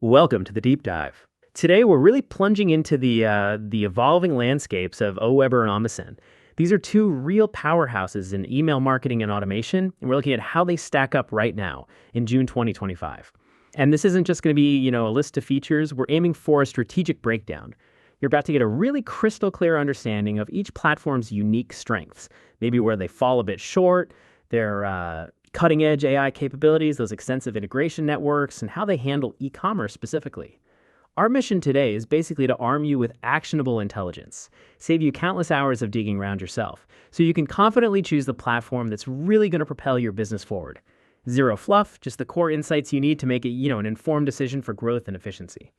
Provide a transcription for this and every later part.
Welcome to the deep dive. Today, we're really plunging into the evolving landscapes of AWeber and Omnisend. These are two real powerhouses in email marketing and automation, and we're looking at how they stack up right now in June 2025. And this isn't just going to be, a list of features. We're aiming for a strategic breakdown. You're about to get a really crystal clear understanding of each platform's unique strengths, maybe where they fall a bit short, their cutting-edge AI capabilities, those extensive integration networks, and how they handle e-commerce specifically. Our mission today is basically to arm you with actionable intelligence, save you countless hours of digging around yourself, so you can confidently choose the platform that's really going to propel your business forward. Zero fluff, just the core insights you need to make it, an informed decision for growth and efficiency.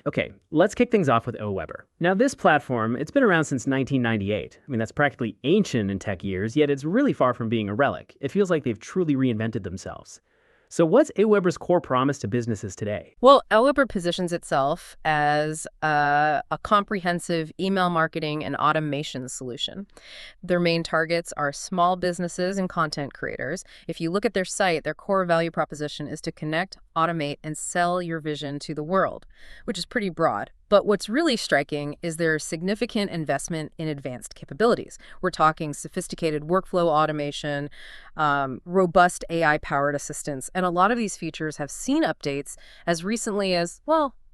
Okay, let's kick things off with AWeber. Now, this platform, it's been around since 1998. That's practically ancient in tech years, yet it's really far from being a relic. It feels like they've truly reinvented themselves. So what's AWeber's core promise to businesses today? Well, AWeber positions itself as a comprehensive email marketing and automation solution. Their main targets are small businesses and content creators. If you look at their site, their core value proposition is to connect, automate, and sell your vision to the world, which is pretty broad. But what's really striking is their significant investment in advanced capabilities. We're talking sophisticated workflow automation, robust AI-powered assistance, and a lot of these features have seen updates as recently as,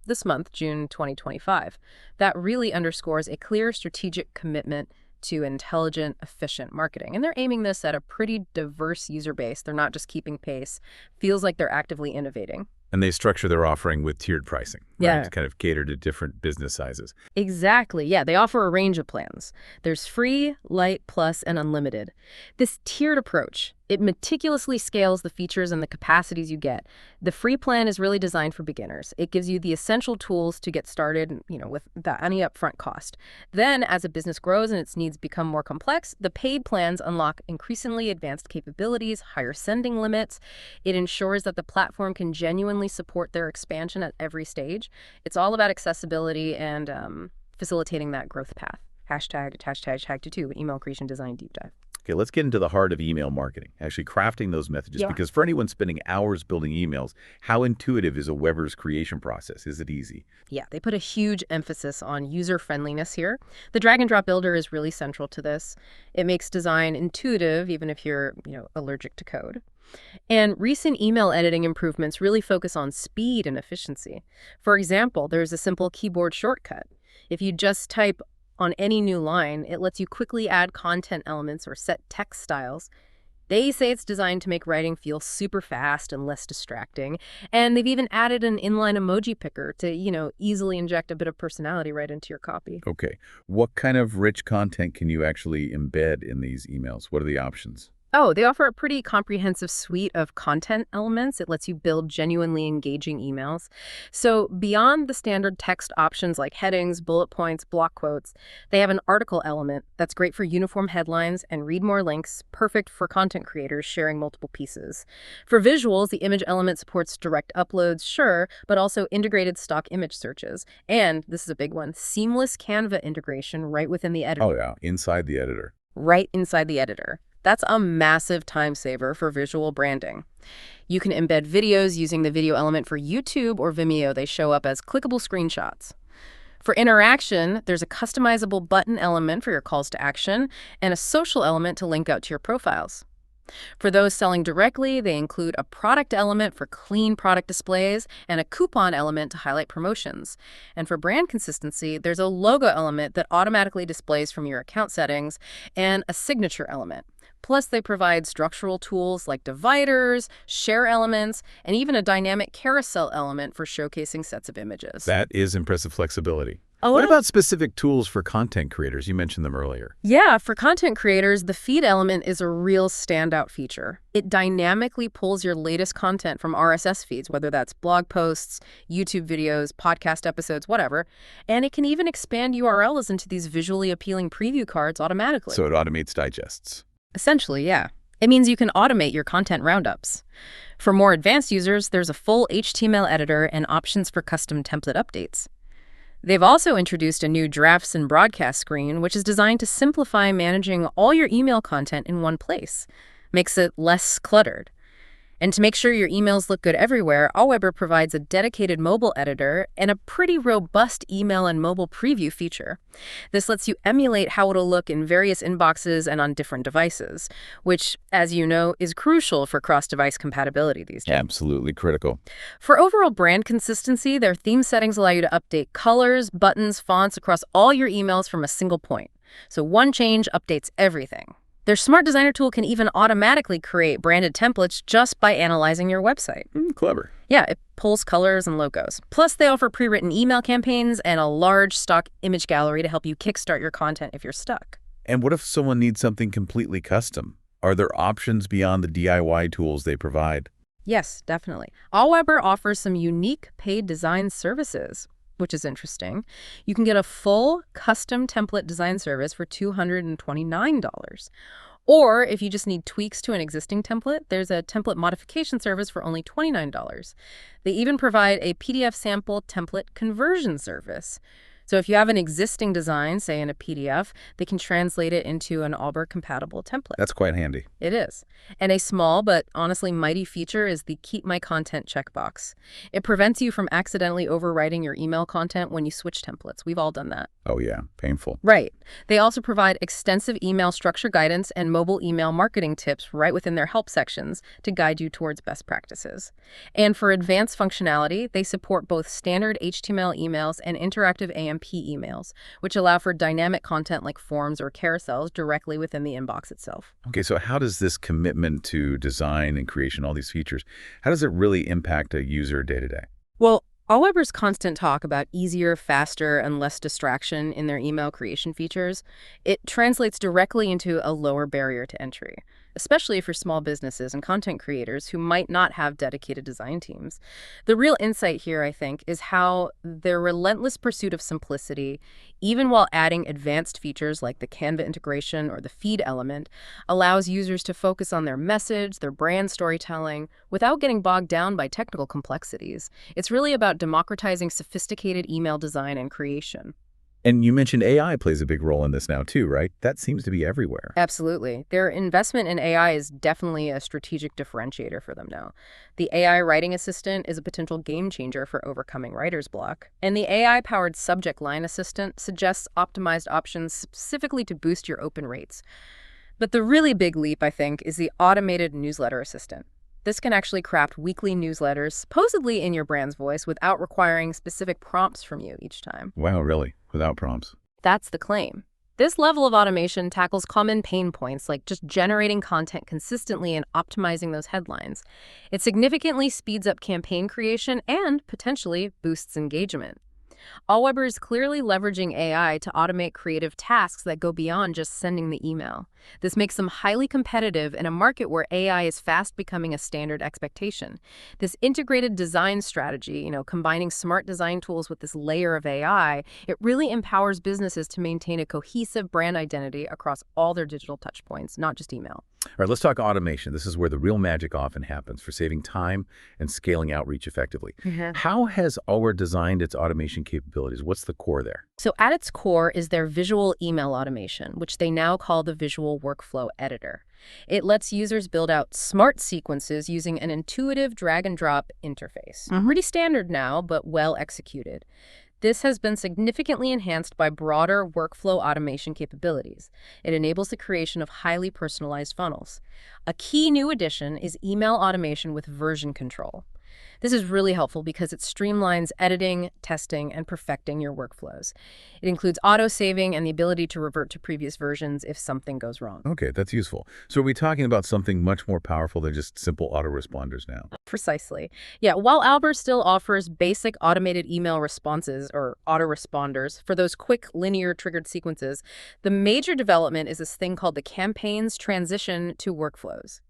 this month, June 2025. That really underscores a clear strategic commitment to intelligent, efficient marketing. And they're aiming this at a pretty diverse user base. They're not just keeping pace. Feels like they're actively innovating. And they structure their offering with tiered pricing, right? To kind of cater to different business sizes. Exactly. Yeah, they offer a range of plans. There's free, light, plus, and unlimited. This tiered approach, it meticulously scales the features and the capacities you get. The free plan is really designed for beginners. It gives you the essential tools to get started, without any upfront cost. Then, as a business grows and its needs become more complex, the paid plans unlock increasingly advanced capabilities, higher sending limits. It ensures that the platform can genuinely support their expansion at every stage. It's all about accessibility and facilitating that growth path. ###to email creation design deep dive. Okay, let's get into the heart of email marketing, actually crafting those messages. Yeah. Because for anyone spending hours building emails, how intuitive is AWeber's creation process? Is it easy? Yeah, they put a huge emphasis on user-friendliness here. The drag-and-drop builder is really central to this. It makes design intuitive, even if you're, allergic to code. And recent email editing improvements really focus on speed and efficiency. For example, there's a simple keyboard shortcut. If you just type on any new line, it lets you quickly add content elements or set text styles. They say it's designed to make writing feel super fast and less distracting. And they've even added an inline emoji picker to, easily inject a bit of personality right into your copy. Okay. What kind of rich content can you actually embed in these emails? What are the options? Oh, they offer a pretty comprehensive suite of content elements. It lets you build genuinely engaging emails. So beyond the standard text options like headings, bullet points, block quotes, they have an article element that's great for uniform headlines and read more links, perfect for content creators sharing multiple pieces. For visuals, the image element supports direct uploads, sure, but also integrated stock image searches. And this is a big one, seamless Canva integration right within the editor. Oh yeah, inside the editor. Right inside the editor. That's a massive time saver for visual branding. You can embed videos using the video element for YouTube or Vimeo. They show up as clickable screenshots. For interaction, there's a customizable button element for your calls to action and a social element to link out to your profiles. For those selling directly, they include a product element for clean product displays and a coupon element to highlight promotions. And for brand consistency, there's a logo element that automatically displays from your account settings and a signature element. Plus, they provide structural tools like dividers, share elements, and even a dynamic carousel element for showcasing sets of images. That is impressive flexibility. Oh, what about specific tools for content creators? You mentioned them earlier. Yeah, for content creators, the feed element is a real standout feature. It dynamically pulls your latest content from RSS feeds, whether that's blog posts, YouTube videos, podcast episodes, whatever. And it can even expand URLs into these visually appealing preview cards automatically. So it automates digests. Essentially, yeah. It means you can automate your content roundups. For more advanced users, there's a full HTML editor and options for custom template updates. They've also introduced a new drafts and broadcast screen, which is designed to simplify managing all your email content in one place. Makes it less cluttered. And to make sure your emails look good everywhere, AWeber provides a dedicated mobile editor and a pretty robust email and mobile preview feature. This lets you emulate how it'll look in various inboxes and on different devices, which, as you know, is crucial for cross-device compatibility these days. Absolutely critical. For overall brand consistency, their theme settings allow you to update colors, buttons, fonts across all your emails from a single point. So one change updates everything. Their Smart Designer tool can even automatically create branded templates just by analyzing your website. Clever. Yeah, it pulls colors and logos. Plus, they offer pre-written email campaigns and a large stock image gallery to help you kickstart your content if you're stuck. And what if someone needs something completely custom? Are there options beyond the DIY tools they provide? Yes, definitely. AWeber offers some unique paid design services, which is interesting. You can get a full custom template design service for $229. Or if you just need tweaks to an existing template, there's a template modification service for only $29. They even provide a PDF sample template conversion service. So if you have an existing design, say in a PDF, they can translate it into an AWeber-compatible template. That's quite handy. It is. And a small but honestly mighty feature is the Keep My Content checkbox. It prevents you from accidentally overwriting your email content when you switch templates. We've all done that. Oh yeah, painful. Right. They also provide extensive email structure guidance and mobile email marketing tips right within their help sections to guide you towards best practices. And for advanced functionality, they support both standard HTML emails and interactive AMP emails, which allow for dynamic content like forms or carousels directly within the inbox itself. Okay, so how does this commitment to design and creation, all these features, how does it really impact a user day to day? Well, AWeber's constant talk about easier, faster, and less distraction in their email creation features, it translates directly into a lower barrier to entry, especially for small businesses and content creators who might not have dedicated design teams. The real insight here, I think, is how their relentless pursuit of simplicity, even while adding advanced features like the Canva integration or the feed element, allows users to focus on their message, their brand storytelling, without getting bogged down by technical complexities. It's really about democratizing sophisticated email design and creation. And you mentioned AI plays a big role in this now too, right? That seems to be everywhere. Absolutely. Their investment in AI is definitely a strategic differentiator for them now. The AI writing assistant is a potential game changer for overcoming writer's block. And the AI-powered subject line assistant suggests optimized options specifically to boost your open rates. But the really big leap, I think, is the automated newsletter assistant. This can actually craft weekly newsletters, supposedly in your brand's voice, without requiring specific prompts from you each time. Wow, really? Without prompts? That's the claim. This level of automation tackles common pain points like just generating content consistently and optimizing those headlines. It significantly speeds up campaign creation and potentially boosts engagement. AWeber is clearly leveraging AI to automate creative tasks that go beyond just sending the email. This makes them highly competitive in a market where AI is fast becoming a standard expectation. This integrated design strategy, combining smart design tools with this layer of AI, it really empowers businesses to maintain a cohesive brand identity across all their digital touchpoints, not just email. All right, let's talk automation. This is where the real magic often happens for saving time and scaling outreach effectively. How has AWeber designed its automation capabilities? What's the core there? So at its core is their visual email automation, which they now call the Visual Workflow Editor. It lets users build out smart sequences using an intuitive drag-and-drop interface. Pretty standard now, but well executed. This has been significantly enhanced by broader workflow automation capabilities. It enables the creation of highly personalized funnels. A key new addition is email automation with version control. This is really helpful because it streamlines editing, testing, and perfecting your workflows. It includes auto-saving and the ability to revert to previous versions if something goes wrong. Okay, that's useful. So are we talking about something much more powerful than just simple autoresponders now? Precisely. Yeah, while AWeber still offers basic automated email responses or autoresponders for those quick linear triggered sequences, the major development is this thing called the campaign's transition to workflows.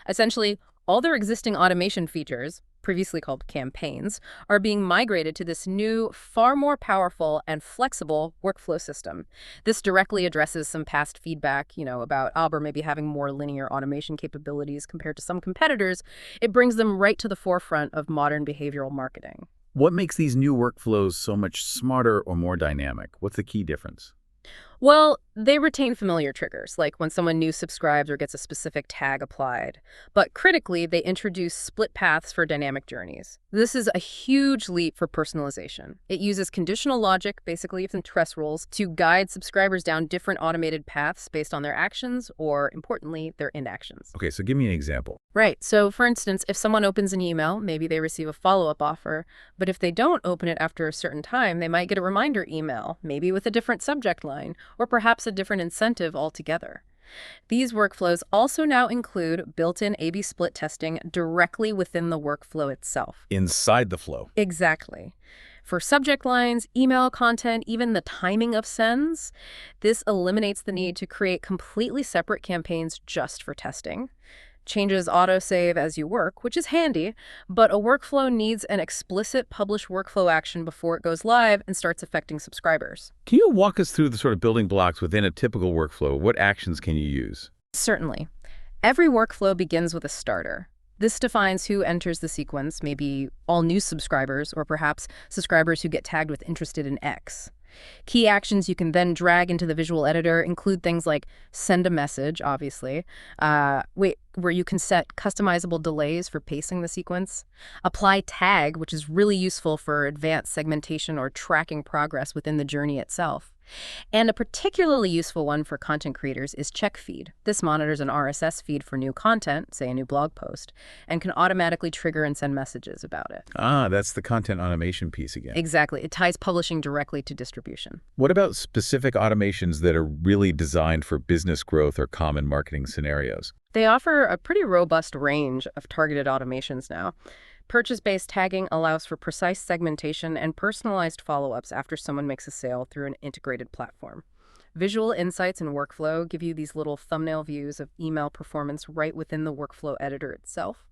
Essentially, all their existing automation features, previously called campaigns, are being migrated to this new, far more powerful and flexible workflow system. This directly addresses some past feedback, about AWeber maybe having more linear automation capabilities compared to some competitors. It brings them right to the forefront of modern behavioral marketing. What makes these new workflows so much smarter or more dynamic? What's the key difference? Well, they retain familiar triggers, like when someone new subscribes or gets a specific tag applied. But critically, they introduce split paths for dynamic journeys. This is a huge leap for personalization. It uses conditional logic, basically some trust rules, to guide subscribers down different automated paths based on their actions or, importantly, their inactions. Okay, so give me an example. Right. So, for instance, if someone opens an email, maybe they receive a follow-up offer, but if they don't open it after a certain time, they might get a reminder email, maybe with a different subject line, or perhaps a different incentive altogether. These workflows also now include built-in A/B split testing directly within the workflow itself. Inside the flow. Exactly. For subject lines, email content, even the timing of sends, this eliminates the need to create completely separate campaigns just for testing. Changes autosave as you work, which is handy, but a workflow needs an explicit publish workflow action before it goes live and starts affecting subscribers. Can you walk us through the sort of building blocks within a typical workflow? What actions can you use? Certainly. Every workflow begins with a starter. This defines who enters the sequence, maybe all new subscribers, or perhaps subscribers who get tagged with interested in X. Key actions you can then drag into the visual editor include things like send a message, obviously, where you can set customizable delays for pacing the sequence, apply tag, which is really useful for advanced segmentation or tracking progress within the journey itself. And a particularly useful one for content creators is check feed. This monitors an RSS feed for new content, say a new blog post, and can automatically trigger and send messages about it. Ah, that's the content automation piece again. Exactly. It ties publishing directly to distribution. What about specific automations that are really designed for business growth or common marketing scenarios? They offer a pretty robust range of targeted automations now. Purchase-based tagging allows for precise segmentation and personalized follow-ups after someone makes a sale through an integrated platform. Visual insights and workflow give you these little thumbnail views of email performance right within the workflow editor itself.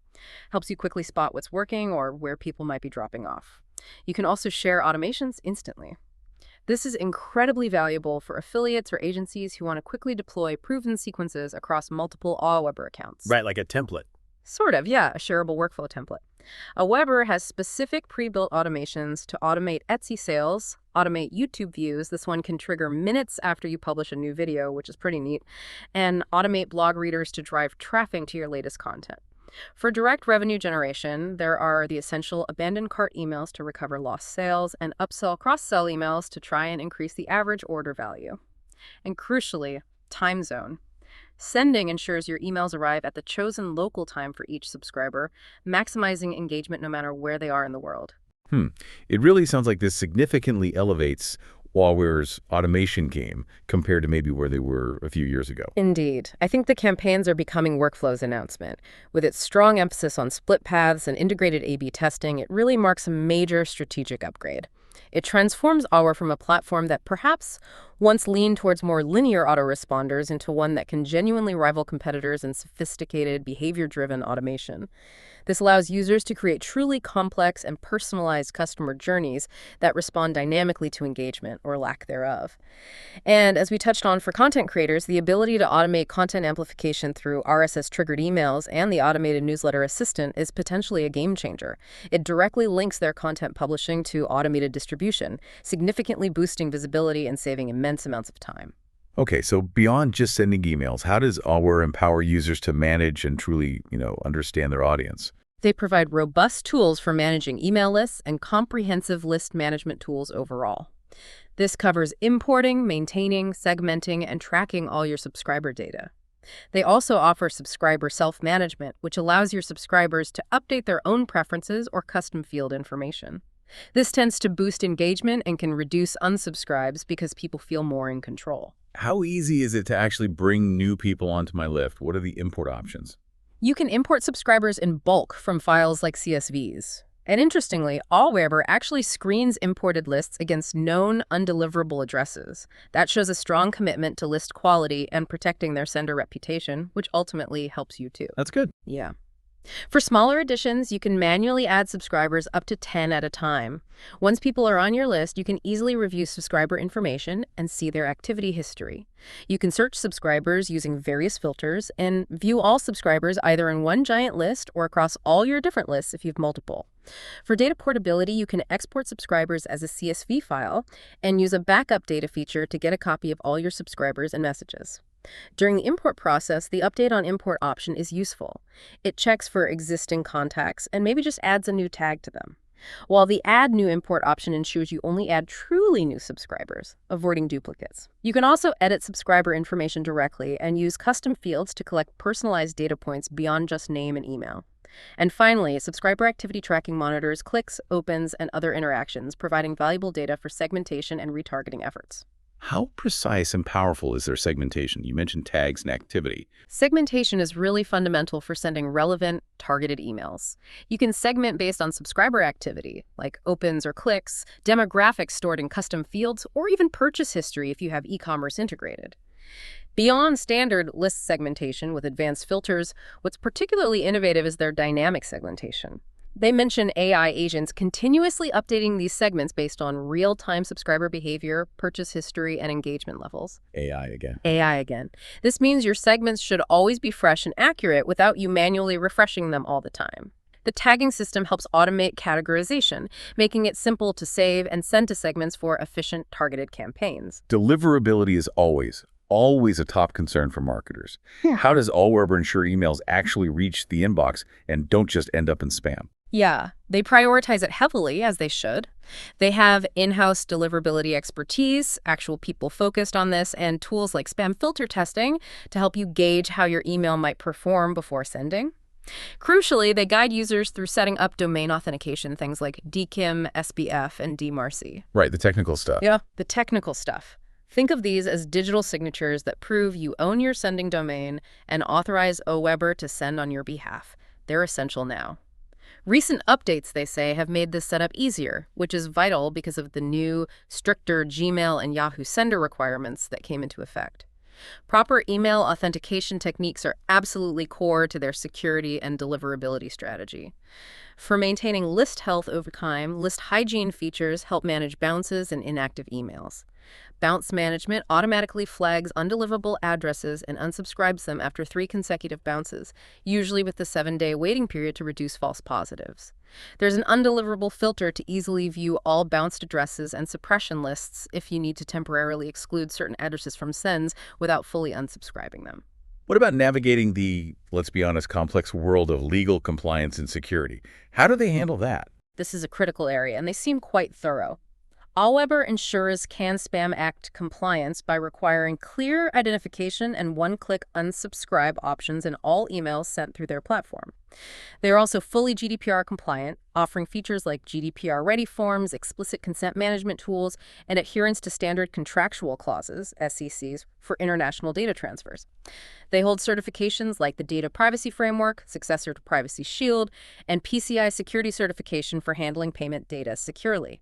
Helps you quickly spot what's working or where people might be dropping off. You can also share automations instantly. This is incredibly valuable for affiliates or agencies who want to quickly deploy proven sequences across multiple AWeber accounts. Right, like a template. Sort of, yeah, a shareable workflow template. AWeber has specific pre-built automations to automate Etsy sales, automate YouTube views. This one can trigger minutes after you publish a new video, which is pretty neat, and automate blog readers to drive traffic to your latest content. For direct revenue generation, there are the essential abandoned cart emails to recover lost sales and upsell cross-sell emails to try and increase the average order value. And crucially, time zone. Sending ensures your emails arrive at the chosen local time for each subscriber, maximizing engagement no matter where they are in the world. It really sounds like this significantly elevates AWeber's automation game compared to maybe where they were a few years ago. Indeed. I think the campaigns are becoming workflows announcement. With its strong emphasis on split paths and integrated A/B testing, it really marks a major strategic upgrade. It transforms AWeber from a platform that perhaps once leaned towards more linear autoresponders into one that can genuinely rival competitors in sophisticated, behavior-driven automation. This allows users to create truly complex and personalized customer journeys that respond dynamically to engagement or lack thereof. And as we touched on for content creators, the ability to automate content amplification through RSS-triggered emails and the automated newsletter assistant is potentially a game changer. It directly links their content publishing to automated distribution, significantly boosting visibility and saving immense amounts of time. Okay, so beyond just sending emails, how does AWeber empower users to manage and truly, understand their audience? They provide robust tools for managing email lists and comprehensive list management tools overall. This covers importing, maintaining, segmenting, and tracking all your subscriber data. They also offer subscriber self-management, which allows your subscribers to update their own preferences or custom field information. This tends to boost engagement and can reduce unsubscribes because people feel more in control. How easy is it to actually bring new people onto my list? What are the import options? You can import subscribers in bulk from files like CSVs. And interestingly, AWeber actually screens imported lists against known undeliverable addresses. That shows a strong commitment to list quality and protecting their sender reputation, which ultimately helps you too. That's good. Yeah. For smaller additions, you can manually add subscribers up to 10 at a time. Once people are on your list, you can easily review subscriber information and see their activity history. You can search subscribers using various filters and view all subscribers either in one giant list or across all your different lists if you have multiple. For data portability, you can export subscribers as a CSV file and use a backup data feature to get a copy of all your subscribers and messages. During the import process, the Update on Import option is useful. It checks for existing contacts and maybe just adds a new tag to them, while the Add New Import option ensures you only add truly new subscribers, avoiding duplicates. You can also edit subscriber information directly and use custom fields to collect personalized data points beyond just name and email. And finally, subscriber activity tracking monitors clicks, opens, and other interactions, providing valuable data for segmentation and retargeting efforts. How precise and powerful is their segmentation? You mentioned tags and activity. Segmentation is really fundamental for sending relevant, targeted emails. You can segment based on subscriber activity, like opens or clicks, demographics stored in custom fields, or even purchase history if you have e-commerce integrated. Beyond standard list segmentation with advanced filters, what's particularly innovative is their dynamic segmentation. They mention AI agents continuously updating these segments based on real-time subscriber behavior, purchase history, and engagement levels. AI again. AI again. This means your segments should always be fresh and accurate without you manually refreshing them all the time. The tagging system helps automate categorization, making it simple to save and send to segments for efficient, targeted campaigns. Deliverability is always a top concern for marketers. Yeah. How does AWeber ensure emails actually reach the inbox and don't just end up in spam? Yeah, they prioritize it heavily, as they should. They have in-house deliverability expertise, actual people focused on this, and tools like spam filter testing to help you gauge how your email might perform before sending. Crucially, they guide users through setting up domain authentication, things like DKIM, SBF, and DMARC. Right, the technical stuff. Yeah, the technical stuff. Think of these as digital signatures that prove you own your sending domain and authorize AWeber to send on your behalf. They're essential now. Recent updates, they say, have made this setup easier, which is vital because of the new, stricter Gmail and Yahoo sender requirements that came into effect. Proper email authentication techniques are absolutely core to their security and deliverability strategy. For maintaining list health over time, list hygiene features help manage bounces and inactive emails. Bounce management automatically flags undeliverable addresses and unsubscribes them after 3 consecutive bounces, usually with the 7-day waiting period to reduce false positives. There's an undeliverable filter to easily view all bounced addresses and suppression lists if you need to temporarily exclude certain addresses from sends without fully unsubscribing them. What about navigating the, let's be honest, complex world of legal compliance and security? How do they handle that? This is a critical area, and they seem quite thorough. AWeber ensures CAN Spam Act compliance by requiring clear identification and one-click unsubscribe options in all emails sent through their platform. They are also fully GDPR compliant, offering features like GDPR-ready forms, explicit consent management tools, and adherence to standard contractual clauses, SCCs, for international data transfers. They hold certifications like the Data Privacy Framework, successor to Privacy Shield, and PCI security certification for handling payment data securely.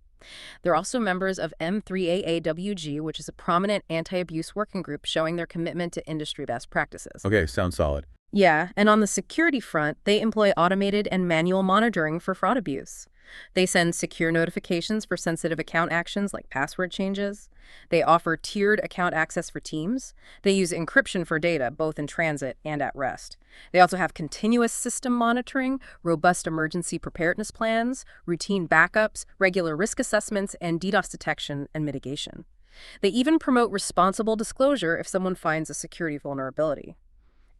They're also members of M3AAWG, which is a prominent anti-abuse working group showing their commitment to industry best practices. Okay, sounds solid. Yeah, and on the security front, they employ automated and manual monitoring for fraud abuse. They send secure notifications for sensitive account actions like password changes. They offer tiered account access for teams. They use encryption for data, both in transit and at rest. They also have continuous system monitoring, robust emergency preparedness plans, routine backups, regular risk assessments, and DDoS detection and mitigation. They even promote responsible disclosure if someone finds a security vulnerability.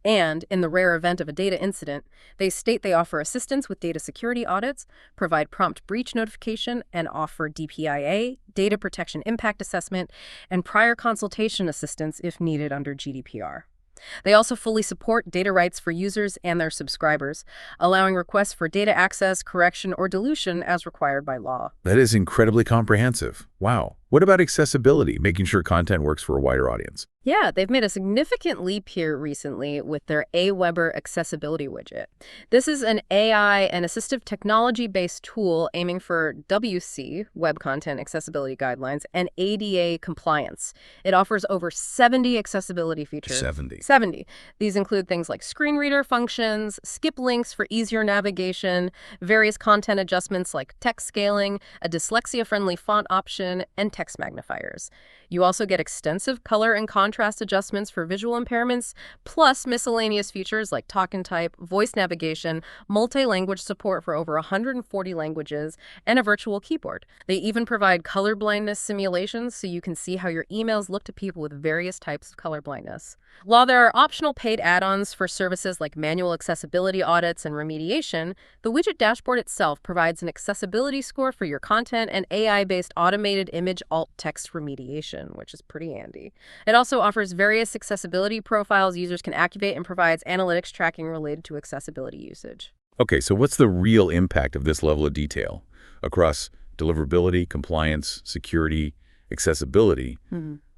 And, in the rare event of a data incident, they state they offer assistance with data security audits, provide prompt breach notification, and offer DPIA, data protection impact assessment, and prior consultation assistance if needed under GDPR. They also fully support data rights for users and their subscribers, allowing requests for data access, correction, or dilution as required by law. That is incredibly comprehensive. Wow. What about accessibility, making sure content works for a wider audience? Yeah, they've made a significant leap here recently with their AWeber accessibility widget. This is an AI and assistive technology-based tool aiming for WC, Web Content Accessibility Guidelines, and ADA compliance. It offers over 70 accessibility features. 70. 70. These include things like screen reader functions, skip links for easier navigation, various content adjustments like text scaling, a dyslexia-friendly font option, and text magnifiers. You also get extensive color and contrast adjustments for visual impairments, plus miscellaneous features like talk and type, voice navigation, multi-language support for over 140 languages, and a virtual keyboard. They even provide color blindness simulations so you can see how your emails look to people with various types of color blindness. While there are optional paid add-ons for services like manual accessibility audits and remediation, the widget dashboard itself provides an accessibility score for your content and AI-based automated image alt text remediation, which is pretty handy. It also offers various accessibility profiles users can activate and provides analytics tracking related to accessibility usage. Okay, so what's the real impact of this level of detail across deliverability, compliance, security, accessibility?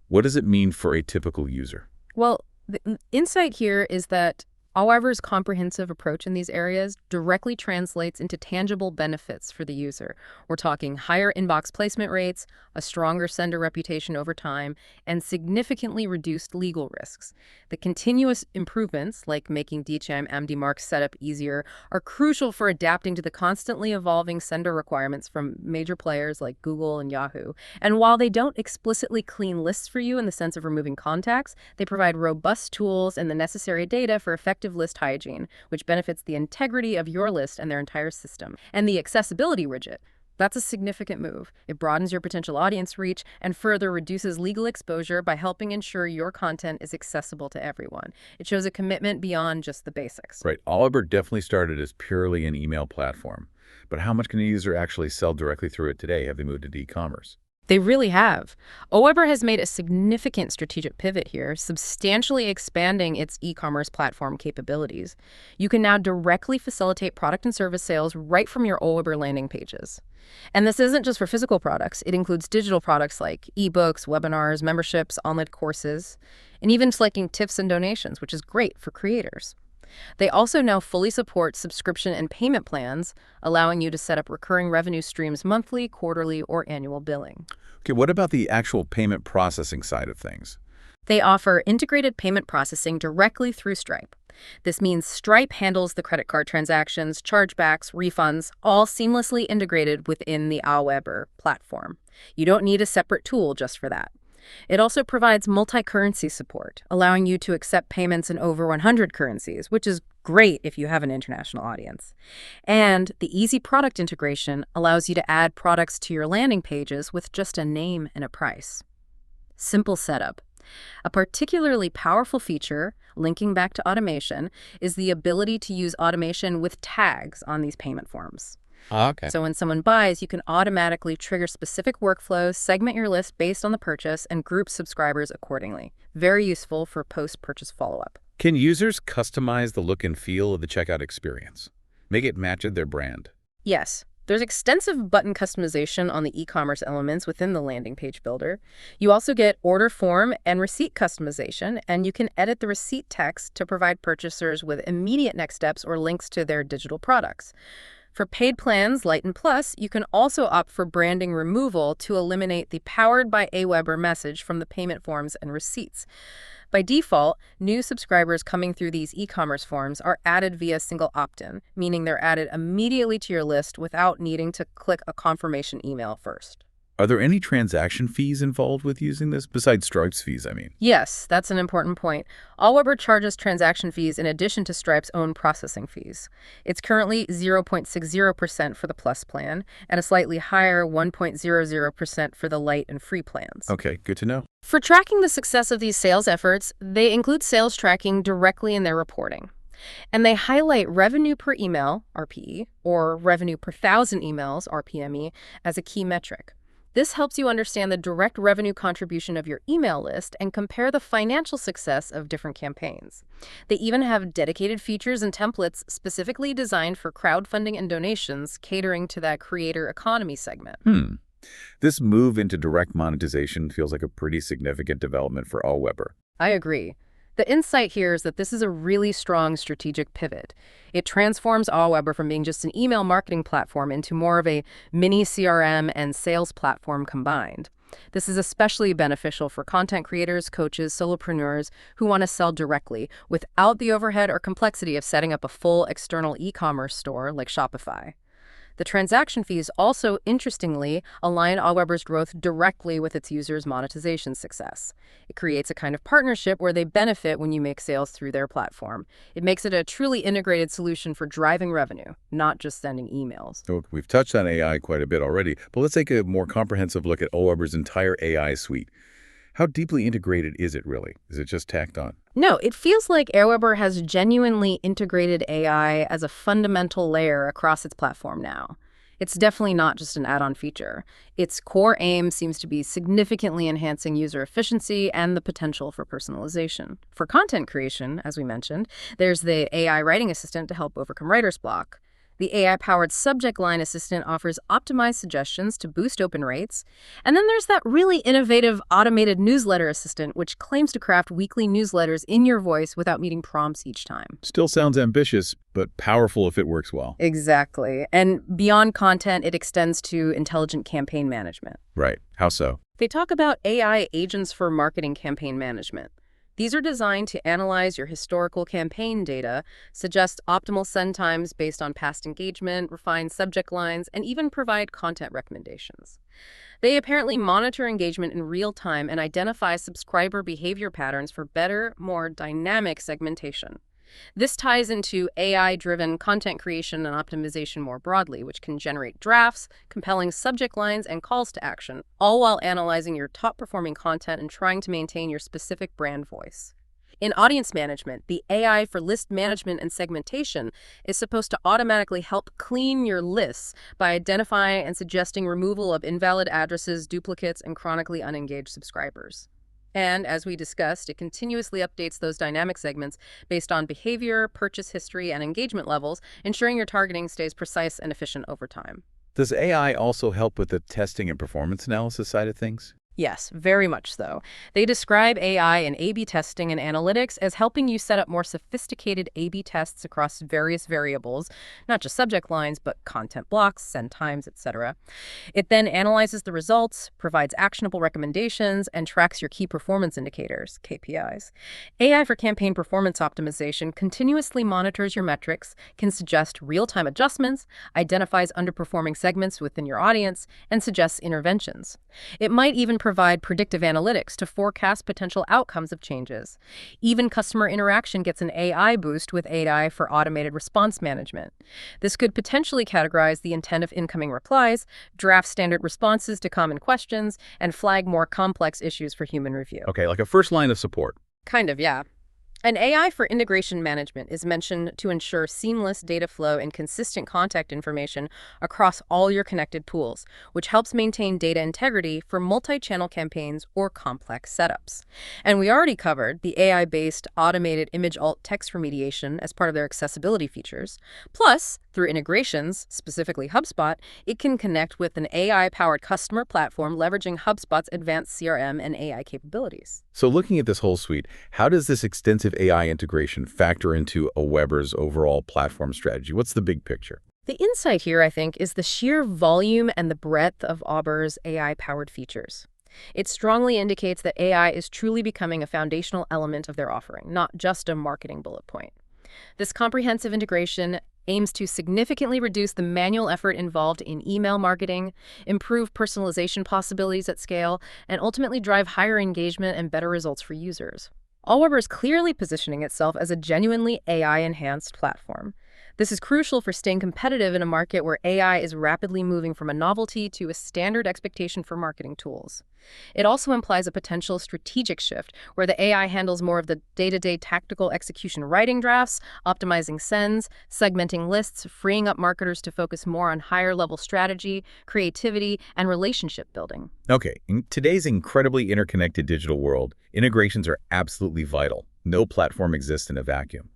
What does it mean for a typical user? Well, the insight here is that AWeber's comprehensive approach in these areas directly translates into tangible benefits for the user. We're talking higher inbox placement rates, a stronger sender reputation over time, and significantly reduced legal risks. The continuous improvements, like making DCHM MD mark setup easier, are crucial for adapting to the constantly evolving sender requirements from major players like Google and Yahoo. And while they don't explicitly clean lists for you in the sense of removing contacts, they provide robust tools and the necessary data for effective list hygiene, which benefits the integrity of your list and their entire system. And the accessibility widget, that's a significant move. It broadens your potential audience reach and further reduces legal exposure by helping ensure your content is accessible to everyone. It shows a commitment beyond just the basics. Right. AWeber definitely started as purely an email platform. But how much can a user actually sell directly through it today? Have they moved into e-commerce? They really have. AWeber has made a significant strategic pivot here, substantially expanding its e-commerce platform capabilities. You can now directly facilitate product and service sales right from your AWeber landing pages. And this isn't just for physical products. It includes digital products like ebooks, webinars, memberships, online courses, and even selecting tips and donations, which is great for creators. They also now fully support subscription and payment plans, allowing you to set up recurring revenue streams monthly, quarterly, or annual billing. Okay, what about the actual payment processing side of things? They offer integrated payment processing directly through Stripe. This means Stripe handles the credit card transactions, chargebacks, refunds, all seamlessly integrated within the AWeber platform. You don't need a separate tool just for that. It also provides multi-currency support, allowing you to accept payments in over 100 currencies, which is great if you have an international audience. And the easy product integration allows you to add products to your landing pages with just a name and a price. Simple setup. A particularly powerful feature, linking back to automation, is the ability to use automation with tags on these payment forms. Okay. So when someone buys, you can automatically trigger specific workflows, segment your list based on the purchase, and group subscribers accordingly. Very useful for post-purchase follow-up. Can users customize the look and feel of the checkout experience? Make it match their brand? Yes. There's extensive button customization on the e-commerce elements within the landing page builder. You also get order form and receipt customization, and you can edit the receipt text to provide purchasers with immediate next steps or links to their digital products. For paid plans, Lite and Plus, you can also opt for branding removal to eliminate the Powered by AWeber message from the payment forms and receipts. By default, new subscribers coming through these e-commerce forms are added via single opt-in, meaning they're added immediately to your list without needing to click a confirmation email first. Are there any transaction fees involved with using this, besides Stripe's fees, I mean? Yes, that's an important point. AWeber charges transaction fees in addition to Stripe's own processing fees. It's currently 0.60% for the Plus plan and a slightly higher 1.00% for the Lite and Free plans. Okay, good to know. For tracking the success of these sales efforts, they include sales tracking directly in their reporting. And they highlight revenue per email, RPE, or revenue per 1,000 emails, RPME, as a key metric. This helps you understand the direct revenue contribution of your email list and compare the financial success of different campaigns. They even have dedicated features and templates specifically designed for crowdfunding and donations, catering to that creator economy segment. This move into direct monetization feels like a pretty significant development for AWeber. I agree. The insight here is that this is a really strong strategic pivot. It transforms AWeber from being just an email marketing platform into more of a mini CRM and sales platform combined. This is especially beneficial for content creators, coaches, solopreneurs who want to sell directly without the overhead or complexity of setting up a full external e-commerce store like Shopify. The transaction fees also, interestingly, align AWeber's growth directly with its users' monetization success. It creates a kind of partnership where they benefit when you make sales through their platform. It makes it a truly integrated solution for driving revenue, not just sending emails. So we've touched on AI quite a bit already, but let's take a more comprehensive look at AWeber's entire AI suite. How deeply integrated is it really? Is it just tacked on? No, it feels like AWeber has genuinely integrated AI as a fundamental layer across its platform now. It's definitely not just an add-on feature. Its core aim seems to be significantly enhancing user efficiency and the potential for personalization. For content creation, as we mentioned, there's the AI writing assistant to help overcome writer's block. The AI-powered subject line assistant offers optimized suggestions to boost open rates. And then there's that really innovative automated newsletter assistant, which claims to craft weekly newsletters in your voice without needing prompts each time. Still sounds ambitious, but powerful if it works well. Exactly. And beyond content, it extends to intelligent campaign management. Right. How so? They talk about AI agents for marketing campaign management. These are designed to analyze your historical campaign data, suggest optimal send times based on past engagement, refine subject lines, and even provide content recommendations. They apparently monitor engagement in real time and identify subscriber behavior patterns for better, more dynamic segmentation. This ties into AI-driven content creation and optimization more broadly, which can generate drafts, compelling subject lines, and calls to action, all while analyzing your top-performing content and trying to maintain your specific brand voice. In audience management, the AI for list management and segmentation is supposed to automatically help clean your lists by identifying and suggesting removal of invalid addresses, duplicates, and chronically unengaged subscribers. And as we discussed, it continuously updates those dynamic segments based on behavior, purchase history, and engagement levels, ensuring your targeting stays precise and efficient over time. Does AI also help with the testing and performance analysis side of things? Yes, very much so. They describe AI and A/B testing and analytics as helping you set up more sophisticated A/B tests across various variables, not just subject lines, but content blocks, send times, etc. It then analyzes the results, provides actionable recommendations, and tracks your key performance indicators, KPIs. AI for campaign performance optimization continuously monitors your metrics, can suggest real-time adjustments, identifies underperforming segments within your audience, and suggests interventions. It might even provide predictive analytics to forecast potential outcomes of changes. Even customer interaction gets an AI boost with AI for automated response management. This could potentially categorize the intent of incoming replies, draft standard responses to common questions, and flag more complex issues for human review. Okay, like a first line of support. Kind of, yeah. An AI for integration management is mentioned to ensure seamless data flow and consistent contact information across all your connected pools, which helps maintain data integrity for multi-channel campaigns or complex setups. And we already covered the AI-based automated image alt text remediation as part of their accessibility features. Plus, through integrations, specifically HubSpot, it can connect with an AI-powered customer platform leveraging HubSpot's advanced CRM and AI capabilities. So looking at this whole suite, how does this extensive AI integration factor into AWeber's overall platform strategy? What's the big picture? The insight here, I think, is the sheer volume and the breadth of AWeber's AI-powered features. It strongly indicates that AI is truly becoming a foundational element of their offering, not just a marketing bullet point. This comprehensive integration aims to significantly reduce the manual effort involved in email marketing, improve personalization possibilities at scale, and ultimately drive higher engagement and better results for users. AWeber is clearly positioning itself as a genuinely AI-enhanced platform. This is crucial for staying competitive in a market where AI is rapidly moving from a novelty to a standard expectation for marketing tools. It also implies a potential strategic shift where the AI handles more of the day-to-day tactical execution writing drafts, optimizing sends, segmenting lists, freeing up marketers to focus more on higher-level strategy, creativity, and relationship building. Okay, in today's incredibly interconnected digital world, integrations are absolutely vital. No platform exists in a vacuum.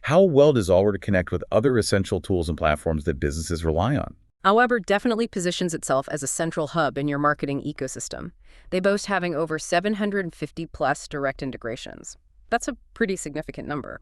How well does AWeber connect with other essential tools and platforms that businesses rely on? AWeber definitely positions itself as a central hub in your marketing ecosystem. They boast having over 750 plus direct integrations. That's a pretty significant number.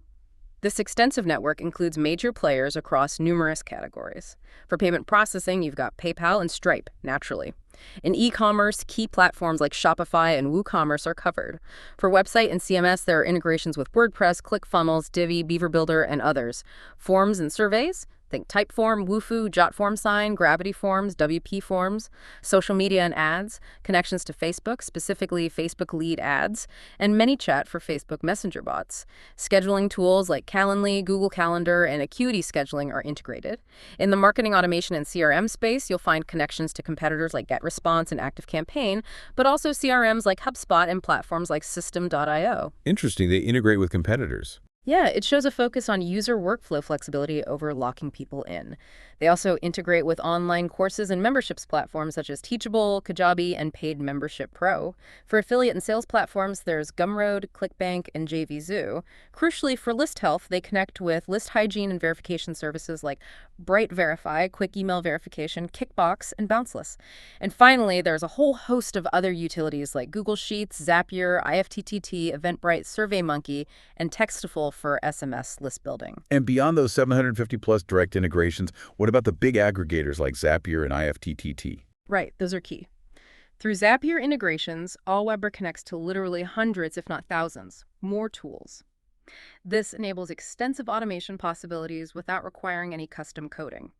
This extensive network includes major players across numerous categories. For payment processing, you've got PayPal and Stripe, naturally. In e-commerce, key platforms like Shopify and WooCommerce are covered. For website and CMS, there are integrations with WordPress, ClickFunnels, Divi, Beaver Builder, and others. Forms and surveys, think Typeform, Wufoo, JotFormSign, Gravity Forms, WP Forms, social media and ads, connections to Facebook, specifically Facebook lead ads, and ManyChat for Facebook Messenger bots. Scheduling tools like Calendly, Google Calendar, and Acuity Scheduling are integrated. In the marketing automation and CRM space, you'll find connections to competitors like GetResponse and ActiveCampaign, but also CRMs like HubSpot and platforms like System.io. Interesting, they integrate with competitors. Yeah, it shows a focus on user workflow flexibility over locking people in. They also integrate with online courses and memberships platforms such as Teachable, Kajabi, and Paid Membership Pro. For affiliate and sales platforms, there's Gumroad, ClickBank, and JVZoo. Crucially, for list health, they connect with list hygiene and verification services like Bright Verify, Quick Email Verification, Kickbox, and Bounceless. And finally, there's a whole host of other utilities like Google Sheets, Zapier, IFTTT, Eventbrite, SurveyMonkey, and Textful for SMS list building. And beyond those 750 plus direct integrations, what about the big aggregators like Zapier and IFTTT? Right, those are key. Through Zapier integrations, AWeber connects to literally hundreds, if not thousands, more tools. This enables extensive automation possibilities without requiring any custom coding.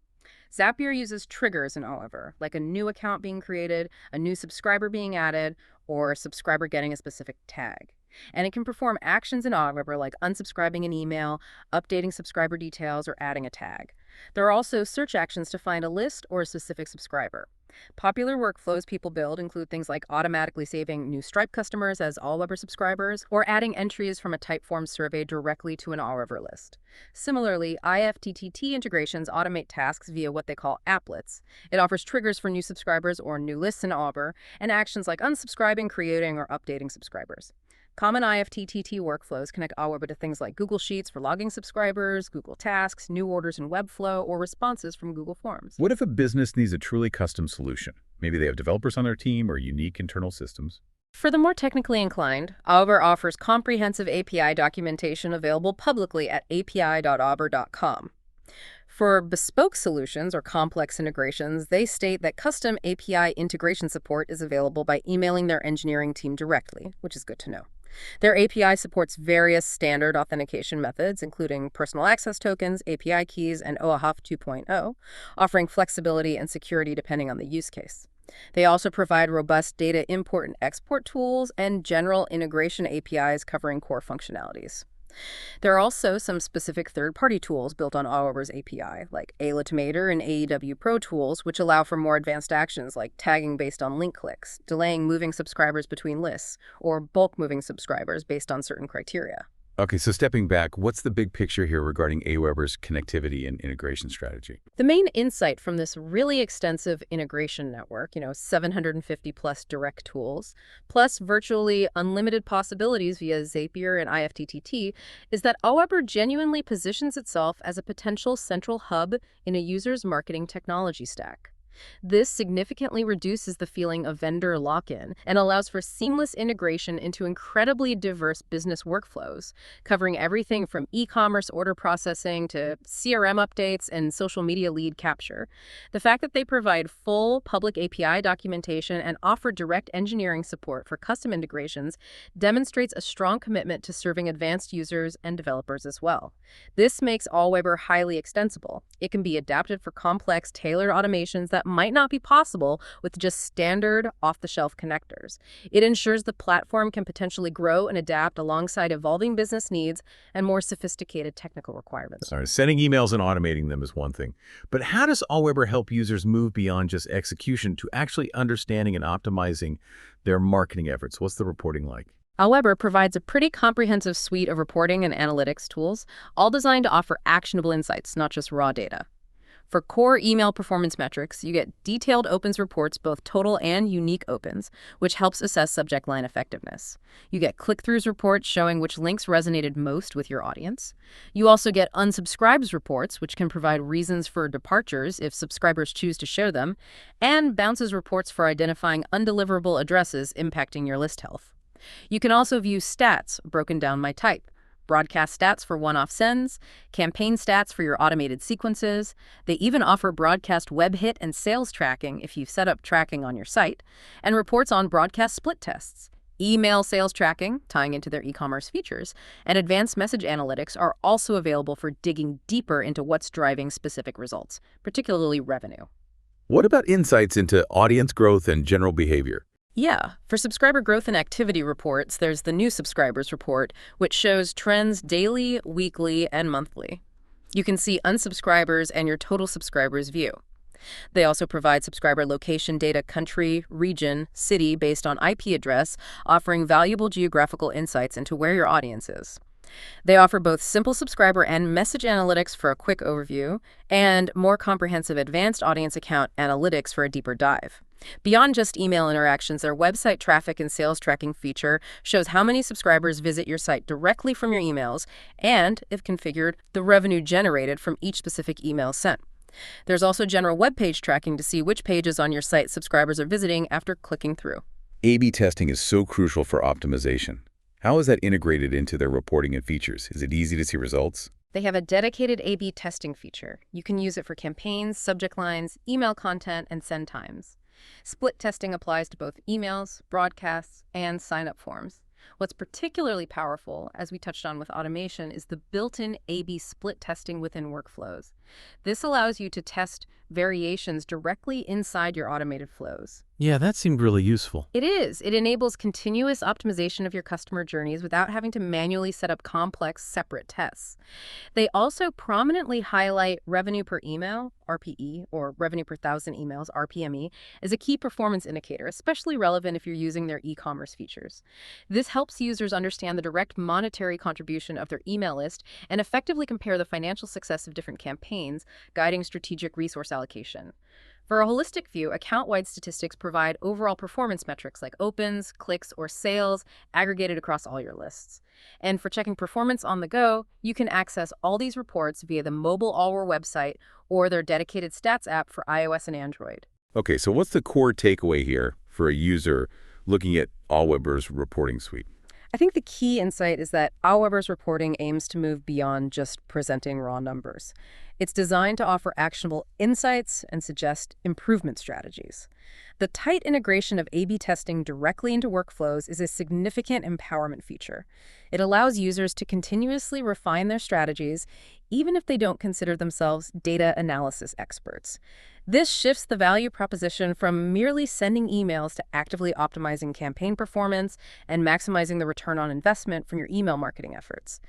Zapier uses triggers in AWeber, like a new account being created, a new subscriber being added, or a subscriber getting a specific tag. And it can perform actions in AWeber like unsubscribing an email, updating subscriber details, or adding a tag. There are also search actions to find a list or a specific subscriber. Popular workflows people build include things like automatically saving new Stripe customers as AWeber subscribers or adding entries from a Typeform survey directly to an AWeber list. Similarly, IFTTT integrations automate tasks via what they call applets. It offers triggers for new subscribers or new lists in AWeber and actions like unsubscribing, creating, or updating subscribers. Common IFTTT workflows connect AWeber to things like Google Sheets for logging subscribers, Google Tasks, new orders in Webflow, or responses from Google Forms. What if a business needs a truly custom solution? Maybe they have developers on their team or unique internal systems. For the more technically inclined, AWeber offers comprehensive API documentation available publicly at api.awber.com. For bespoke solutions or complex integrations, they state that custom API integration support is available by emailing their engineering team directly, which is good to know. Their API supports various standard authentication methods, including personal access tokens, API keys, and OAuth 2.0, offering flexibility and security depending on the use case. They also provide robust data import and export tools and general integration APIs covering core functionalities. There are also some specific third-party tools built on AWeber's API, like Alitimator and AEW Pro tools, which allow for more advanced actions like tagging based on link clicks, delaying moving subscribers between lists, or bulk moving subscribers based on certain criteria. Okay, so stepping back, what's the big picture here regarding AWeber's connectivity and integration strategy? The main insight from this really extensive integration network, 750 plus direct tools, plus virtually unlimited possibilities via Zapier and IFTTT, is that AWeber genuinely positions itself as a potential central hub in a user's marketing technology stack. This significantly reduces the feeling of vendor lock-in and allows for seamless integration into incredibly diverse business workflows, covering everything from e-commerce order processing to CRM updates and social media lead capture. The fact that they provide full public API documentation and offer direct engineering support for custom integrations demonstrates a strong commitment to serving advanced users and developers as well. This makes AWeber highly extensible. It can be adapted for complex, tailored automations that might not be possible with just standard off-the-shelf connectors. It ensures the platform can potentially grow and adapt alongside evolving business needs and more sophisticated technical requirements. All right, sending emails and automating them is one thing. But how does AWeber help users move beyond just execution to actually understanding and optimizing their marketing efforts? What's the reporting like? AWeber provides a pretty comprehensive suite of reporting and analytics tools, all designed to offer actionable insights, not just raw data. For core email performance metrics, you get detailed opens reports, both total and unique opens, which helps assess subject line effectiveness. You get click-throughs reports showing which links resonated most with your audience. You also get unsubscribes reports, which can provide reasons for departures if subscribers choose to share them, and bounces reports for identifying undeliverable addresses impacting your list health. You can also view stats broken down by type. Broadcast stats for one-off sends, campaign stats for your automated sequences. They even offer broadcast web hit and sales tracking if you've set up tracking on your site, and reports on broadcast split tests. Email sales tracking, tying into their e-commerce features, and advanced message analytics are also available for digging deeper into what's driving specific results, particularly revenue. What about insights into audience growth and general behavior? Yeah, for subscriber growth and activity reports, there's the new subscribers report, which shows trends daily, weekly, and monthly. You can see unsubscribers and your total subscribers view. They also provide subscriber location data, country, region, city based on IP address, offering valuable geographical insights into where your audience is. They offer both simple subscriber and message analytics for a quick overview, and more comprehensive advanced audience account analytics for a deeper dive. Beyond just email interactions, their website traffic and sales tracking feature shows how many subscribers visit your site directly from your emails and, if configured, the revenue generated from each specific email sent. There's also general web page tracking to see which pages on your site subscribers are visiting after clicking through. A/B testing is so crucial for optimization. How is that integrated into their reporting and features? Is it easy to see results? They have a dedicated A/B testing feature. You can use it for campaigns, subject lines, email content, and send times. Split testing applies to both emails, broadcasts, and sign-up forms. What's particularly powerful, as we touched on with automation, is the built-in A/B split testing within workflows. This allows you to test variations directly inside your automated flows. Yeah, that seemed really useful. It is. It enables continuous optimization of your customer journeys without having to manually set up complex, separate tests. They also prominently highlight revenue per email, RPE, or revenue per thousand emails, RPME, as a key performance indicator, especially relevant if you're using their e-commerce features. This helps users understand the direct monetary contribution of their email list and effectively compare the financial success of different campaigns, guiding strategic resource allocation. For a holistic view, account-wide statistics provide overall performance metrics like opens, clicks, or sales aggregated across all your lists. And for checking performance on the go, you can access all these reports via the mobile Allware website or their dedicated stats app for iOS and Android. Okay, so what's the core takeaway here for a user looking at AWeber's reporting suite? I think the key insight is that AWeber's reporting aims to move beyond just presenting raw numbers. It's designed to offer actionable insights and suggest improvement strategies. The tight integration of A/B testing directly into workflows is a significant empowerment feature. It allows users to continuously refine their strategies, even if they don't consider themselves data analysis experts. This shifts the value proposition from merely sending emails to actively optimizing campaign performance and maximizing the return on investment from your email marketing efforts.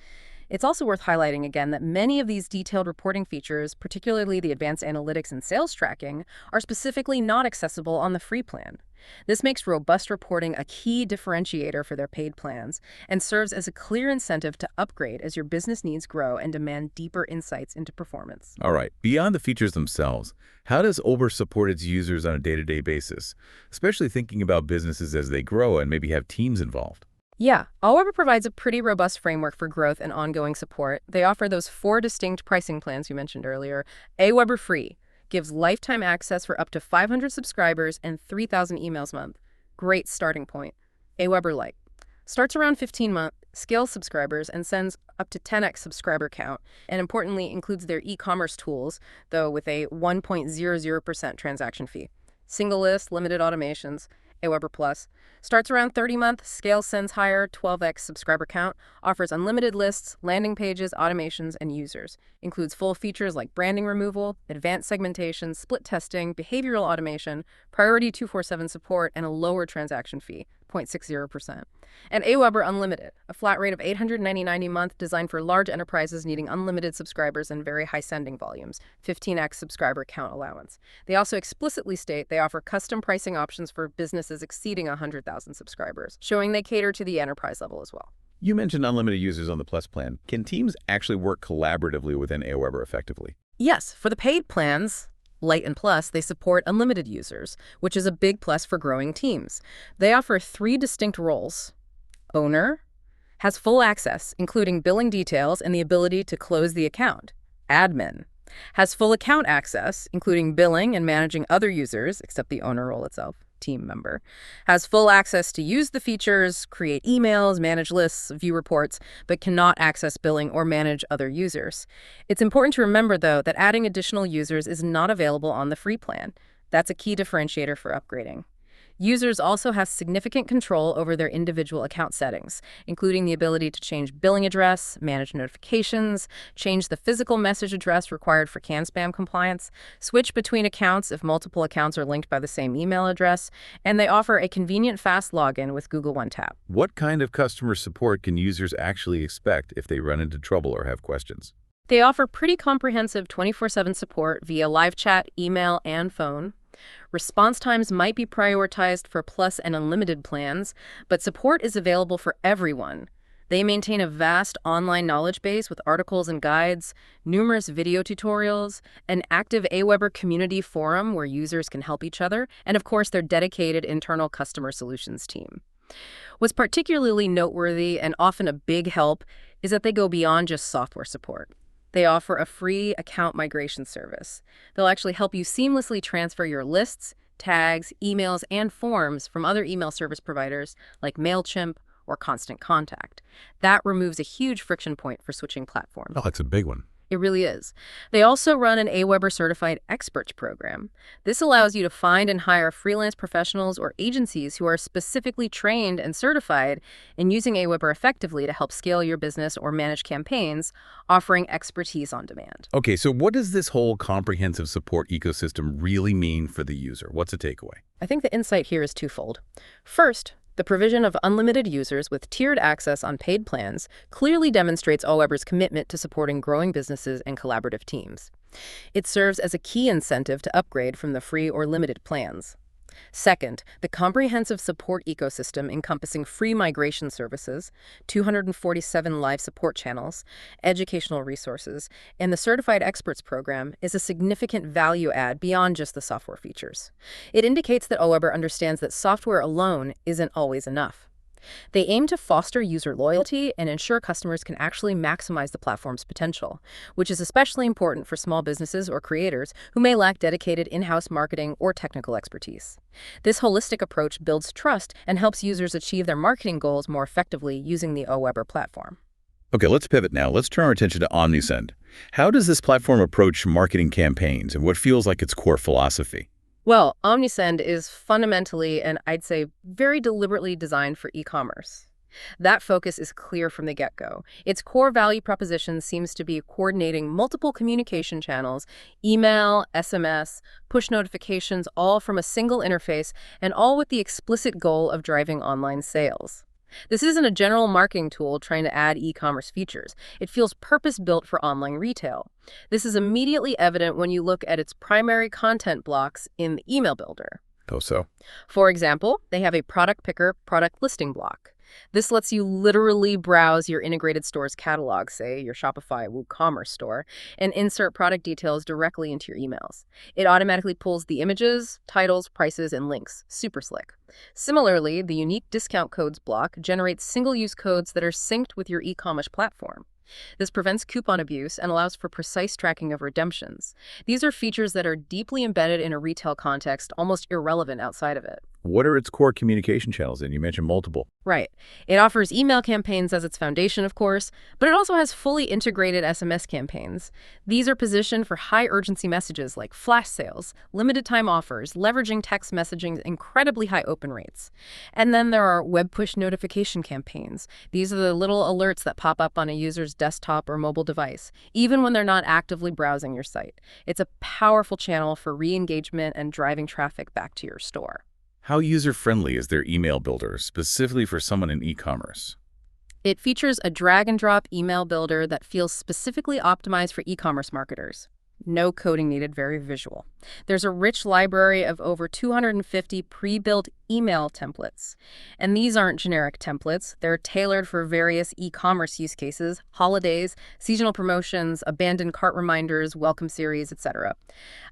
It's also worth highlighting again that many of these detailed reporting features, particularly the advanced analytics and sales tracking, are specifically not accessible on the free plan. This makes robust reporting a key differentiator for their paid plans and serves as a clear incentive to upgrade as your business needs grow and demand deeper insights into performance. All right, beyond the features themselves, how does Uber support its users on a day-to-day basis, especially thinking about businesses as they grow and maybe have teams involved? Yeah, AWeber provides a pretty robust framework for growth and ongoing support. They offer those 4 distinct pricing plans you mentioned earlier. AWeber Free gives lifetime access for up to 500 subscribers and 3,000 emails a month. Great starting point. AWeber Lite starts around 15-month, scales subscribers, and sends up to 10x subscriber count, and importantly includes their e-commerce tools, though with a 1.00% transaction fee. Single list, limited automations. AWeber Plus starts around 30-month, scale sends higher, 12x subscriber count, offers unlimited lists, landing pages, automations, and users. Includes full features like branding removal, advanced segmentation, split testing, behavioral automation, priority 24/7 support, and a lower transaction fee, 0.60%. And AWeber Unlimited, a flat rate of $899 a month designed for large enterprises needing unlimited subscribers and very high sending volumes, 15x subscriber count allowance. They also explicitly state they offer custom pricing options for businesses exceeding 100,000 subscribers, showing they cater to the enterprise level as well. You mentioned unlimited users on the Plus plan. Can teams actually work collaboratively within AWeber effectively? Yes, for the paid plans, Lite and Plus, they support unlimited users, which is a big plus for growing teams. They offer 3 distinct roles. Owner has full access, including billing details and the ability to close the account. Admin has full account access, including billing and managing other users, except the owner role itself. Team member has full access to use the features, create emails, manage lists, view reports, but cannot access billing or manage other users. It's important to remember, though, that adding additional users is not available on the free plan. That's a key differentiator for upgrading. Users also have significant control over their individual account settings, including the ability to change billing address, manage notifications, change the physical message address required for CAN-SPAM compliance, switch between accounts if multiple accounts are linked by the same email address, and they offer a convenient fast login with Google One Tap. What kind of customer support can users actually expect if they run into trouble or have questions? They offer pretty comprehensive 24/7 support via live chat, email, and phone. Response times might be prioritized for Plus and Unlimited plans, but support is available for everyone. They maintain a vast online knowledge base with articles and guides, numerous video tutorials, an active AWeber community forum where users can help each other, and of course their dedicated internal customer solutions team. What's particularly noteworthy and often a big help is that they go beyond just software support. They offer a free account migration service. They'll actually help you seamlessly transfer your lists, tags, emails, and forms from other email service providers like MailChimp or Constant Contact. That removes a huge friction point for switching platforms. Oh, that's a big one. It really is. They also run an AWeber Certified Experts program. This allows you to find and hire freelance professionals or agencies who are specifically trained and certified in using AWeber effectively to help scale your business or manage campaigns, offering expertise on demand. Okay, so what does this whole comprehensive support ecosystem really mean for the user? What's a takeaway? I think the insight here is twofold. First, the provision of unlimited users with tiered access on paid plans clearly demonstrates AWeber's commitment to supporting growing businesses and collaborative teams. It serves as a key incentive to upgrade from the free or limited plans. Second, the comprehensive support ecosystem encompassing free migration services, 247 live support channels, educational resources, and the Certified Experts program is a significant value add beyond just the software features. It indicates that AWeber understands that software alone isn't always enough. They aim to foster user loyalty and ensure customers can actually maximize the platform's potential, which is especially important for small businesses or creators who may lack dedicated in-house marketing or technical expertise. This holistic approach builds trust and helps users achieve their marketing goals more effectively using the AWeber platform. Okay, let's pivot now. Let's turn our attention to Omnisend. How does this platform approach marketing campaigns and what feels like its core philosophy? Well, Omnisend is fundamentally and I'd say very deliberately designed for e-commerce. That focus is clear from the get-go. Its core value proposition seems to be coordinating multiple communication channels, email, SMS, push notifications, all from a single interface, and all with the explicit goal of driving online sales. This isn't a general marketing tool trying to add e-commerce features. It feels purpose-built for online retail. This is immediately evident when you look at its primary content blocks in the email builder. Oh, so? For example, they have a product picker product listing block. This lets you literally browse your integrated store's catalog, say your Shopify WooCommerce store, and insert product details directly into your emails. It automatically pulls the images, titles, prices, and links. Super slick. Similarly, the unique discount codes block generates single-use codes that are synced with your e-commerce platform. This prevents coupon abuse and allows for precise tracking of redemptions. These are features that are deeply embedded in a retail context, almost irrelevant outside of it. What are its core communication channels? And you mentioned multiple. Right. It offers email campaigns as its foundation, of course, but it also has fully integrated SMS campaigns. These are positioned for high-urgency messages like flash sales, limited-time offers, leveraging text messaging's incredibly high open rates. And then there are web push notification campaigns. These are the little alerts that pop up on a user's desktop or mobile device, even when they're not actively browsing your site. It's a powerful channel for re-engagement and driving traffic back to your store. How user-friendly is their email builder, specifically for someone in e-commerce? It features a drag-and-drop email builder that feels specifically optimized for e-commerce marketers. No coding needed, very visual. There's a rich library of over 250 pre-built email templates. And these aren't generic templates. They're tailored for various e-commerce use cases, holidays, seasonal promotions, abandoned cart reminders, welcome series, etc.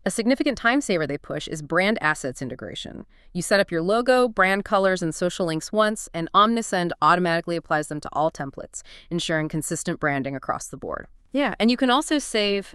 A significant time saver they push is brand assets integration. You set up your logo, brand colors, and social links once, and Omnisend automatically applies them to all templates, ensuring consistent branding across the board. Yeah, and you can also save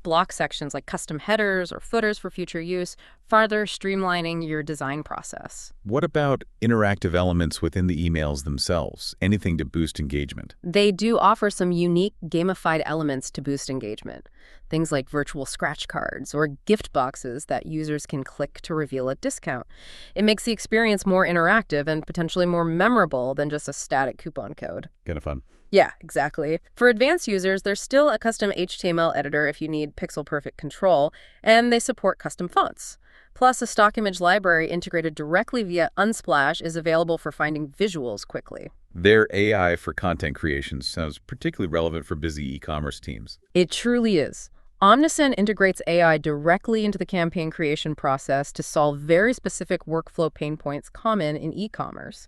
block sections like custom headers or footers for future use, farther streamlining your design process. What about interactive elements within the emails themselves? Anything to boost engagement? They do offer some unique gamified elements to boost engagement. Things like virtual scratch cards or gift boxes that users can click to reveal a discount. It makes the experience more interactive and potentially more memorable than just a static coupon code. Kind of fun. Yeah, exactly. For advanced users, there's still a custom HTML editor if you need pixel-perfect control, and they support custom fonts. Plus, a stock image library integrated directly via Unsplash is available for finding visuals quickly. Their AI for content creation sounds particularly relevant for busy e-commerce teams. It truly is. Omnisend integrates AI directly into the campaign creation process to solve very specific workflow pain points common in e-commerce.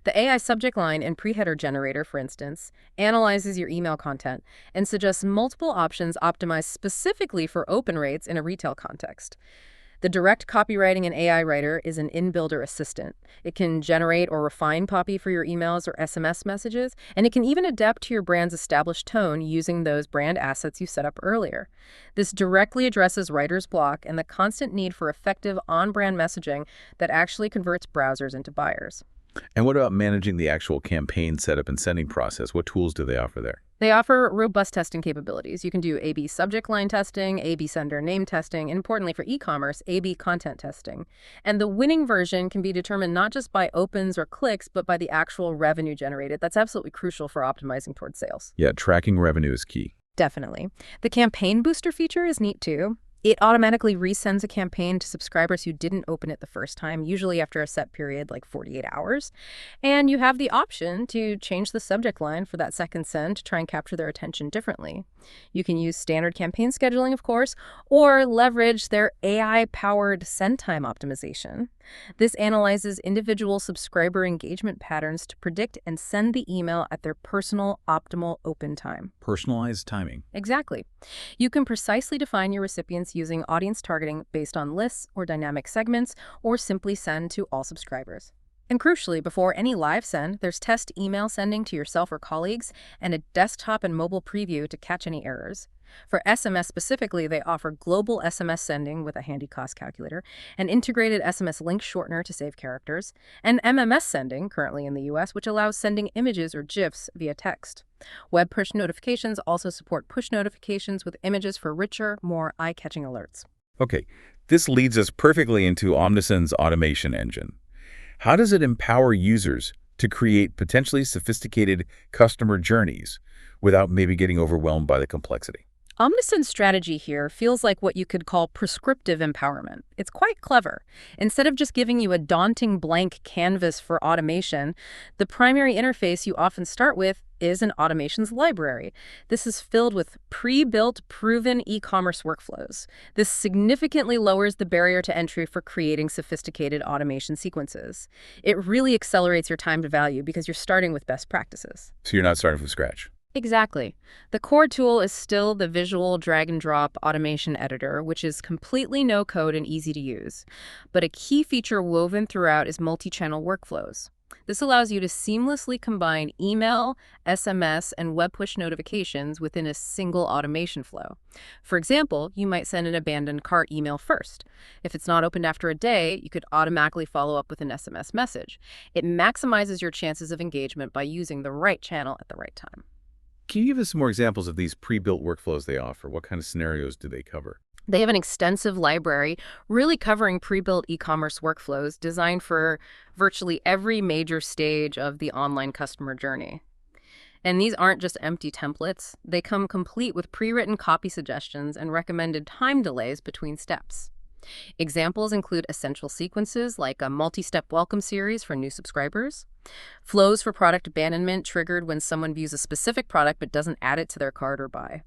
The AI subject line and pre-header generator, for instance, analyzes your email content and suggests multiple options optimized specifically for open rates in a retail context. The direct copywriting and AI writer is an in-builder assistant. It can generate or refine copy for your emails or SMS messages, and it can even adapt to your brand's established tone using those brand assets you set up earlier. This directly addresses writer's block and the constant need for effective on-brand messaging that actually converts browsers into buyers. And what about managing the actual campaign setup and sending process? What tools do they offer there? They offer robust testing capabilities. You can do A/B subject line testing, A/B sender name testing, and importantly for e-commerce, A/B content testing. And the winning version can be determined not just by opens or clicks, but by the actual revenue generated. That's absolutely crucial for optimizing towards sales. Yeah, tracking revenue is key. Definitely. The campaign booster feature is neat too. It automatically resends a campaign to subscribers who didn't open it the first time, usually after a set period like 48 hours. And you have the option to change the subject line for that second send to try and capture their attention differently. You can use standard campaign scheduling, of course, or leverage their AI-powered send time optimization. This analyzes individual subscriber engagement patterns to predict and send the email at their personal optimal open time. Personalized timing. Exactly. You can precisely define your recipients using audience targeting based on lists or dynamic segments, or simply send to all subscribers. And crucially, before any live send, there's test email sending to yourself or colleagues and a desktop and mobile preview to catch any errors. For SMS specifically, they offer global SMS sending with a handy cost calculator, an integrated SMS link shortener to save characters, and MMS sending, currently in the US, which allows sending images or GIFs via text. Web push notifications also support push notifications with images for richer, more eye-catching alerts. Okay, this leads us perfectly into Omnisend's automation engine. How does it empower users to create potentially sophisticated customer journeys without maybe getting overwhelmed by the complexity? Omnisend's strategy here feels like what you could call prescriptive empowerment. It's quite clever. Instead of just giving you a daunting blank canvas for automation, the primary interface you often start with is an automations library. This is filled with pre-built, proven e-commerce workflows. This significantly lowers the barrier to entry for creating sophisticated automation sequences. It really accelerates your time to value because you're starting with best practices. So you're not starting from scratch. Exactly. The core tool is still the visual drag-and-drop automation editor, which is completely no-code and easy to use. But a key feature woven throughout is multi-channel workflows. This allows you to seamlessly combine email, SMS, and web push notifications within a single automation flow. For example, you might send an abandoned cart email first. If it's not opened after a day, you could automatically follow up with an SMS message. It maximizes your chances of engagement by using the right channel at the right time. Can you give us some more examples of these pre-built workflows they offer? What kind of scenarios do they cover? They have an extensive library really covering pre-built e-commerce workflows designed for virtually every major stage of the online customer journey. And these aren't just empty templates. They come complete with pre-written copy suggestions and recommended time delays between steps. Examples include essential sequences like a multi-step welcome series for new subscribers, flows for product abandonment triggered when someone views a specific product but doesn't add it to their cart or buy,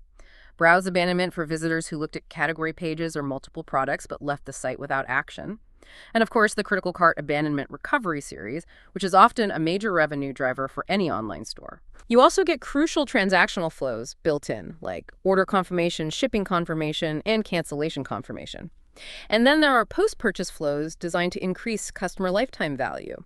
browse abandonment for visitors who looked at category pages or multiple products but left the site without action. And of course, the critical cart abandonment recovery series, which is often a major revenue driver for any online store. You also get crucial transactional flows built in, like order confirmation, shipping confirmation, and cancellation confirmation. And then there are post-purchase flows designed to increase customer lifetime value,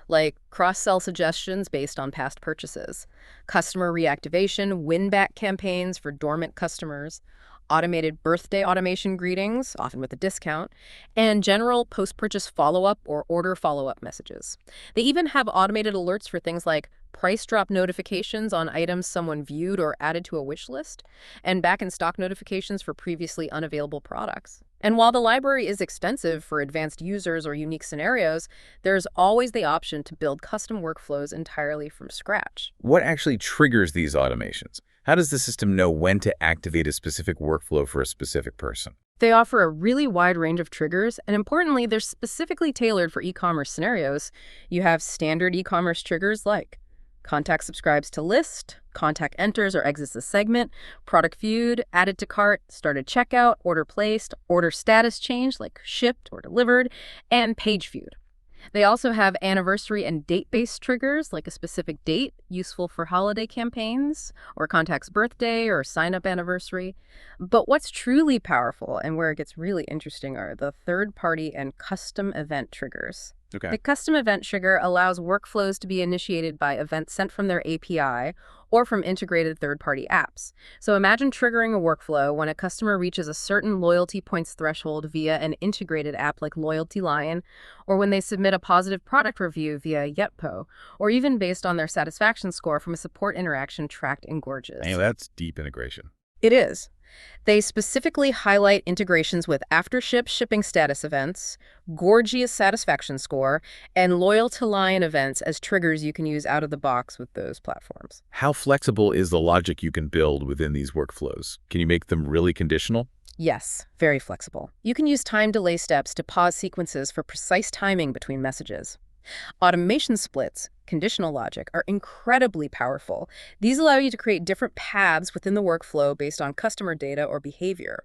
like cross-sell suggestions based on past purchases, customer reactivation, win-back campaigns for dormant customers, automated birthday automation greetings, often with a discount, and general post-purchase follow-up or order follow-up messages. They even have automated alerts for things like price drop notifications on items someone viewed or added to a wish list, and back-in-stock notifications for previously unavailable products. And while the library is extensive for advanced users or unique scenarios, there's always the option to build custom workflows entirely from scratch. What actually triggers these automations? How does the system know when to activate a specific workflow for a specific person? They offer a really wide range of triggers, and importantly, they're specifically tailored for e-commerce scenarios. You have standard e-commerce triggers like contact subscribes to list, contact enters or exits a segment, product viewed, added to cart, started checkout, order placed, order status change like shipped or delivered, and page viewed. They also have anniversary and date-based triggers like a specific date, useful for holiday campaigns, or contact's birthday or sign-up anniversary. But what's truly powerful and where it gets really interesting are the third-party and custom event triggers. Okay. The custom event trigger allows workflows to be initiated by events sent from their API or from integrated third-party apps. So imagine triggering a workflow when a customer reaches a certain loyalty points threshold via an integrated app like Loyalty Lion, or when they submit a positive product review via Yetpo, or even based on their satisfaction score from a support interaction tracked in Gorgeous. Hey, that's deep integration. It is. They specifically highlight integrations with after-ship shipping status events, Gorgeous satisfaction score, and Loyalty Lion events as triggers you can use out of the box with those platforms. How flexible is the logic you can build within these workflows? Can you make them really conditional? Yes, very flexible. You can use time delay steps to pause sequences for precise timing between messages. Automation splits, conditional logic, are incredibly powerful. These allow you to create different paths within the workflow based on customer data or behavior.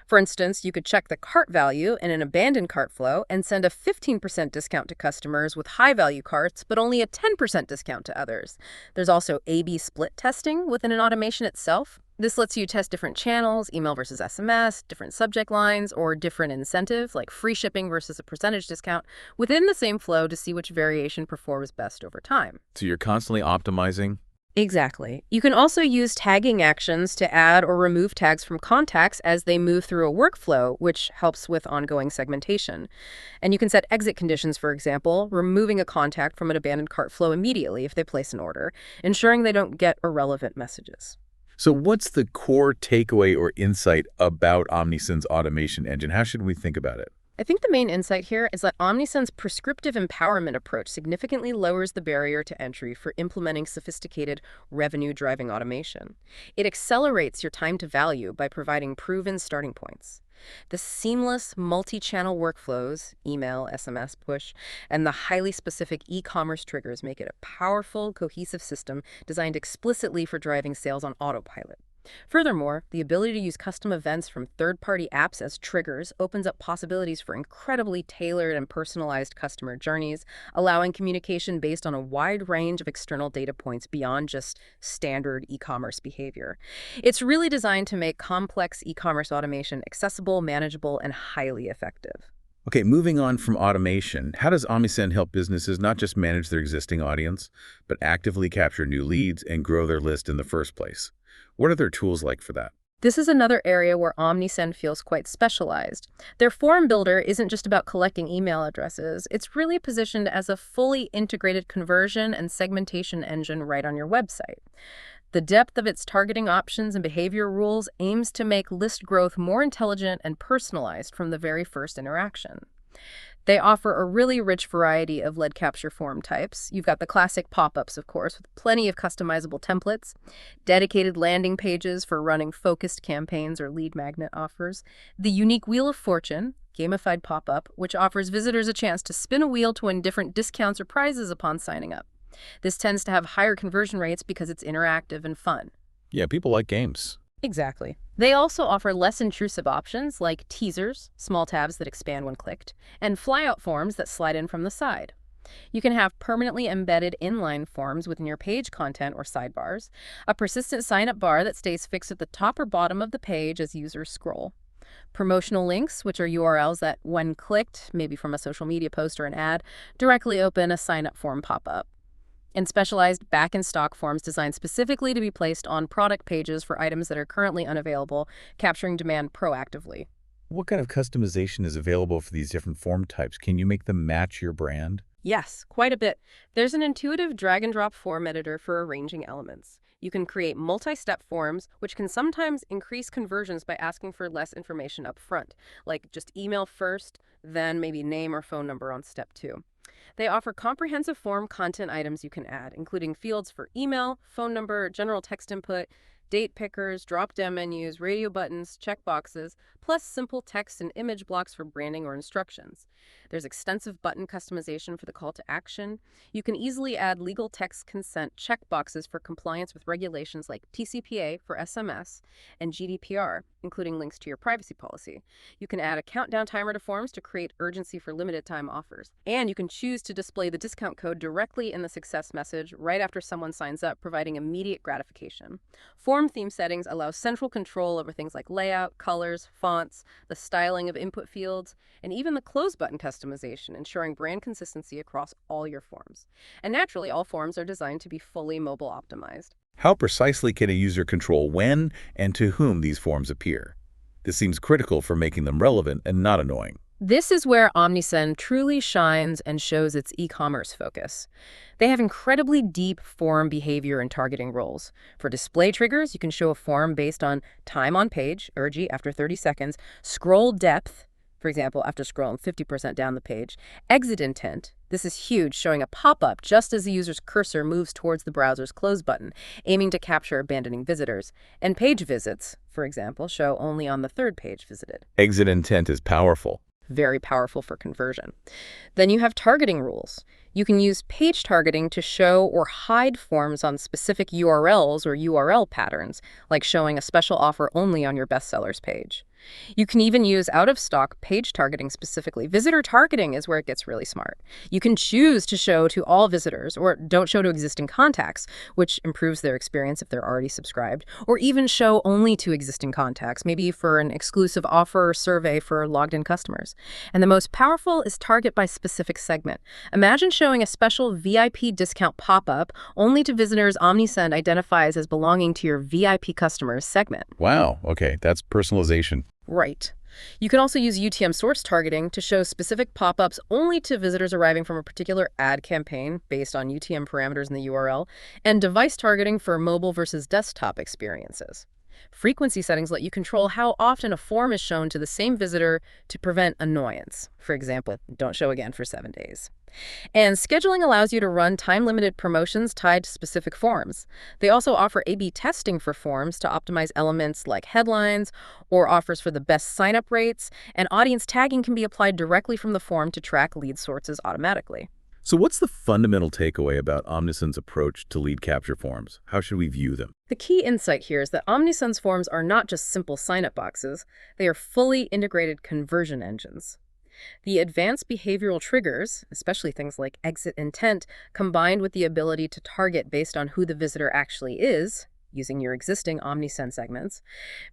For instance, you could check the cart value in an abandoned cart flow and send a 15% discount to customers with high-value carts, but only a 10% discount to others. There's also A/B split testing within an automation itself. This lets you test different channels, email versus SMS, different subject lines, or different incentives, like free shipping versus a percentage discount, within the same flow to see which variation performs best over time. So you're constantly optimizing? Exactly. You can also use tagging actions to add or remove tags from contacts as they move through a workflow, which helps with ongoing segmentation. And you can set exit conditions, for example, removing a contact from an abandoned cart flow immediately if they place an order, ensuring they don't get irrelevant messages. So what's the core takeaway or insight about Omnisend's automation engine? How should we think about it? I think the main insight here is that Omnisend's prescriptive empowerment approach significantly lowers the barrier to entry for implementing sophisticated revenue-driving automation. It accelerates your time to value by providing proven starting points. The seamless multi-channel workflows, email, SMS, push, and the highly specific e-commerce triggers make it a powerful, cohesive system designed explicitly for driving sales on autopilot. Furthermore, the ability to use custom events from third-party apps as triggers opens up possibilities for incredibly tailored and personalized customer journeys, allowing communication based on a wide range of external data points beyond just standard e-commerce behavior. It's really designed to make complex e-commerce automation accessible, manageable, and highly effective. Okay, moving on from automation, how does Omnisend help businesses not just manage their existing audience, but actively capture new leads and grow their list in the first place? What are their tools like for that? This is another area where Omnisend feels quite specialized. Their form builder isn't just about collecting email addresses. It's really positioned as a fully integrated conversion and segmentation engine right on your website. The depth of its targeting options and behavior rules aims to make list growth more intelligent and personalized from the very first interaction. They offer a really rich variety of lead capture form types. You've got the classic pop-ups, of course, with plenty of customizable templates, dedicated landing pages for running focused campaigns or lead magnet offers, the unique Wheel of Fortune, gamified pop-up, which offers visitors a chance to spin a wheel to win different discounts or prizes upon signing up. This tends to have higher conversion rates because it's interactive and fun. Yeah, people like games. Exactly. They also offer less intrusive options like teasers, small tabs that expand when clicked, and flyout forms that slide in from the side. You can have permanently embedded inline forms within your page content or sidebars, a persistent sign-up bar that stays fixed at the top or bottom of the page as users scroll, promotional links, which are URLs that, when clicked, maybe from a social media post or an ad, directly open a sign-up form pop-up, and specialized back-in-stock forms designed specifically to be placed on product pages for items that are currently unavailable, capturing demand proactively. What kind of customization is available for these different form types? Can you make them match your brand? Yes, quite a bit. There's an intuitive drag-and-drop form editor for arranging elements. You can create multi-step forms, which can sometimes increase conversions by asking for less information up front, like just email first, then maybe name or phone number on step 2. They offer comprehensive form content items you can add, including fields for email, phone number, general text input, date pickers, drop-down menus, radio buttons, checkboxes, plus simple text and image blocks for branding or instructions. There's extensive button customization for the call to action. You can easily add legal text consent checkboxes for compliance with regulations like TCPA for SMS and GDPR, including links to your privacy policy. You can add a countdown timer to forms to create urgency for limited time offers. And you can choose to display the discount code directly in the success message right after someone signs up, providing immediate gratification. Form theme settings allow central control over things like layout, colors, fonts, the styling of input fields, and even the close button customization, ensuring brand consistency across all your forms. And naturally, all forms are designed to be fully mobile optimized. How precisely can a user control when and to whom these forms appear? This seems critical for making them relevant and not annoying. This is where Omnisend truly shines and shows its e-commerce focus. They have incredibly deep form behavior and targeting roles. For display triggers, you can show a form based on time on page, urgy after 30 seconds, scroll depth, for example, after scrolling 50% down the page, exit intent. This is huge, showing a pop-up just as the user's cursor moves towards the browser's close button, aiming to capture abandoning visitors. And page visits, for example, show only on the third page visited. Exit intent is powerful. Very powerful for conversion. Then you have targeting rules. You can use page targeting to show or hide forms on specific URLs or URL patterns, like showing a special offer only on your bestsellers page. You can even use out-of-stock page targeting specifically. Visitor targeting is where it gets really smart. You can choose to show to all visitors or don't show to existing contacts, which improves their experience if they're already subscribed, or even show only to existing contacts, maybe for an exclusive offer or survey for logged-in customers. And the most powerful is target by specific segment. Imagine showing a special VIP discount pop-up only to visitors Omnisend identifies as belonging to your VIP customers segment. Wow, okay, that's personalization. Right. You can also use UTM source targeting to show specific pop-ups only to visitors arriving from a particular ad campaign based on UTM parameters in the URL, and device targeting for mobile versus desktop experiences. Frequency settings let you control how often a form is shown to the same visitor to prevent annoyance. For example, don't show again for 7 days. And scheduling allows you to run time-limited promotions tied to specific forms. They also offer A/B testing for forms to optimize elements like headlines or offers for the best sign-up rates, and audience tagging can be applied directly from the form to track lead sources automatically. So what's the fundamental takeaway about Omnisend's approach to lead capture forms? How should we view them? The key insight here is that Omnisend's forms are not just simple sign-up boxes, they are fully integrated conversion engines. The advanced behavioral triggers, especially things like exit intent, combined with the ability to target based on who the visitor actually is, using your existing Omnisend segments,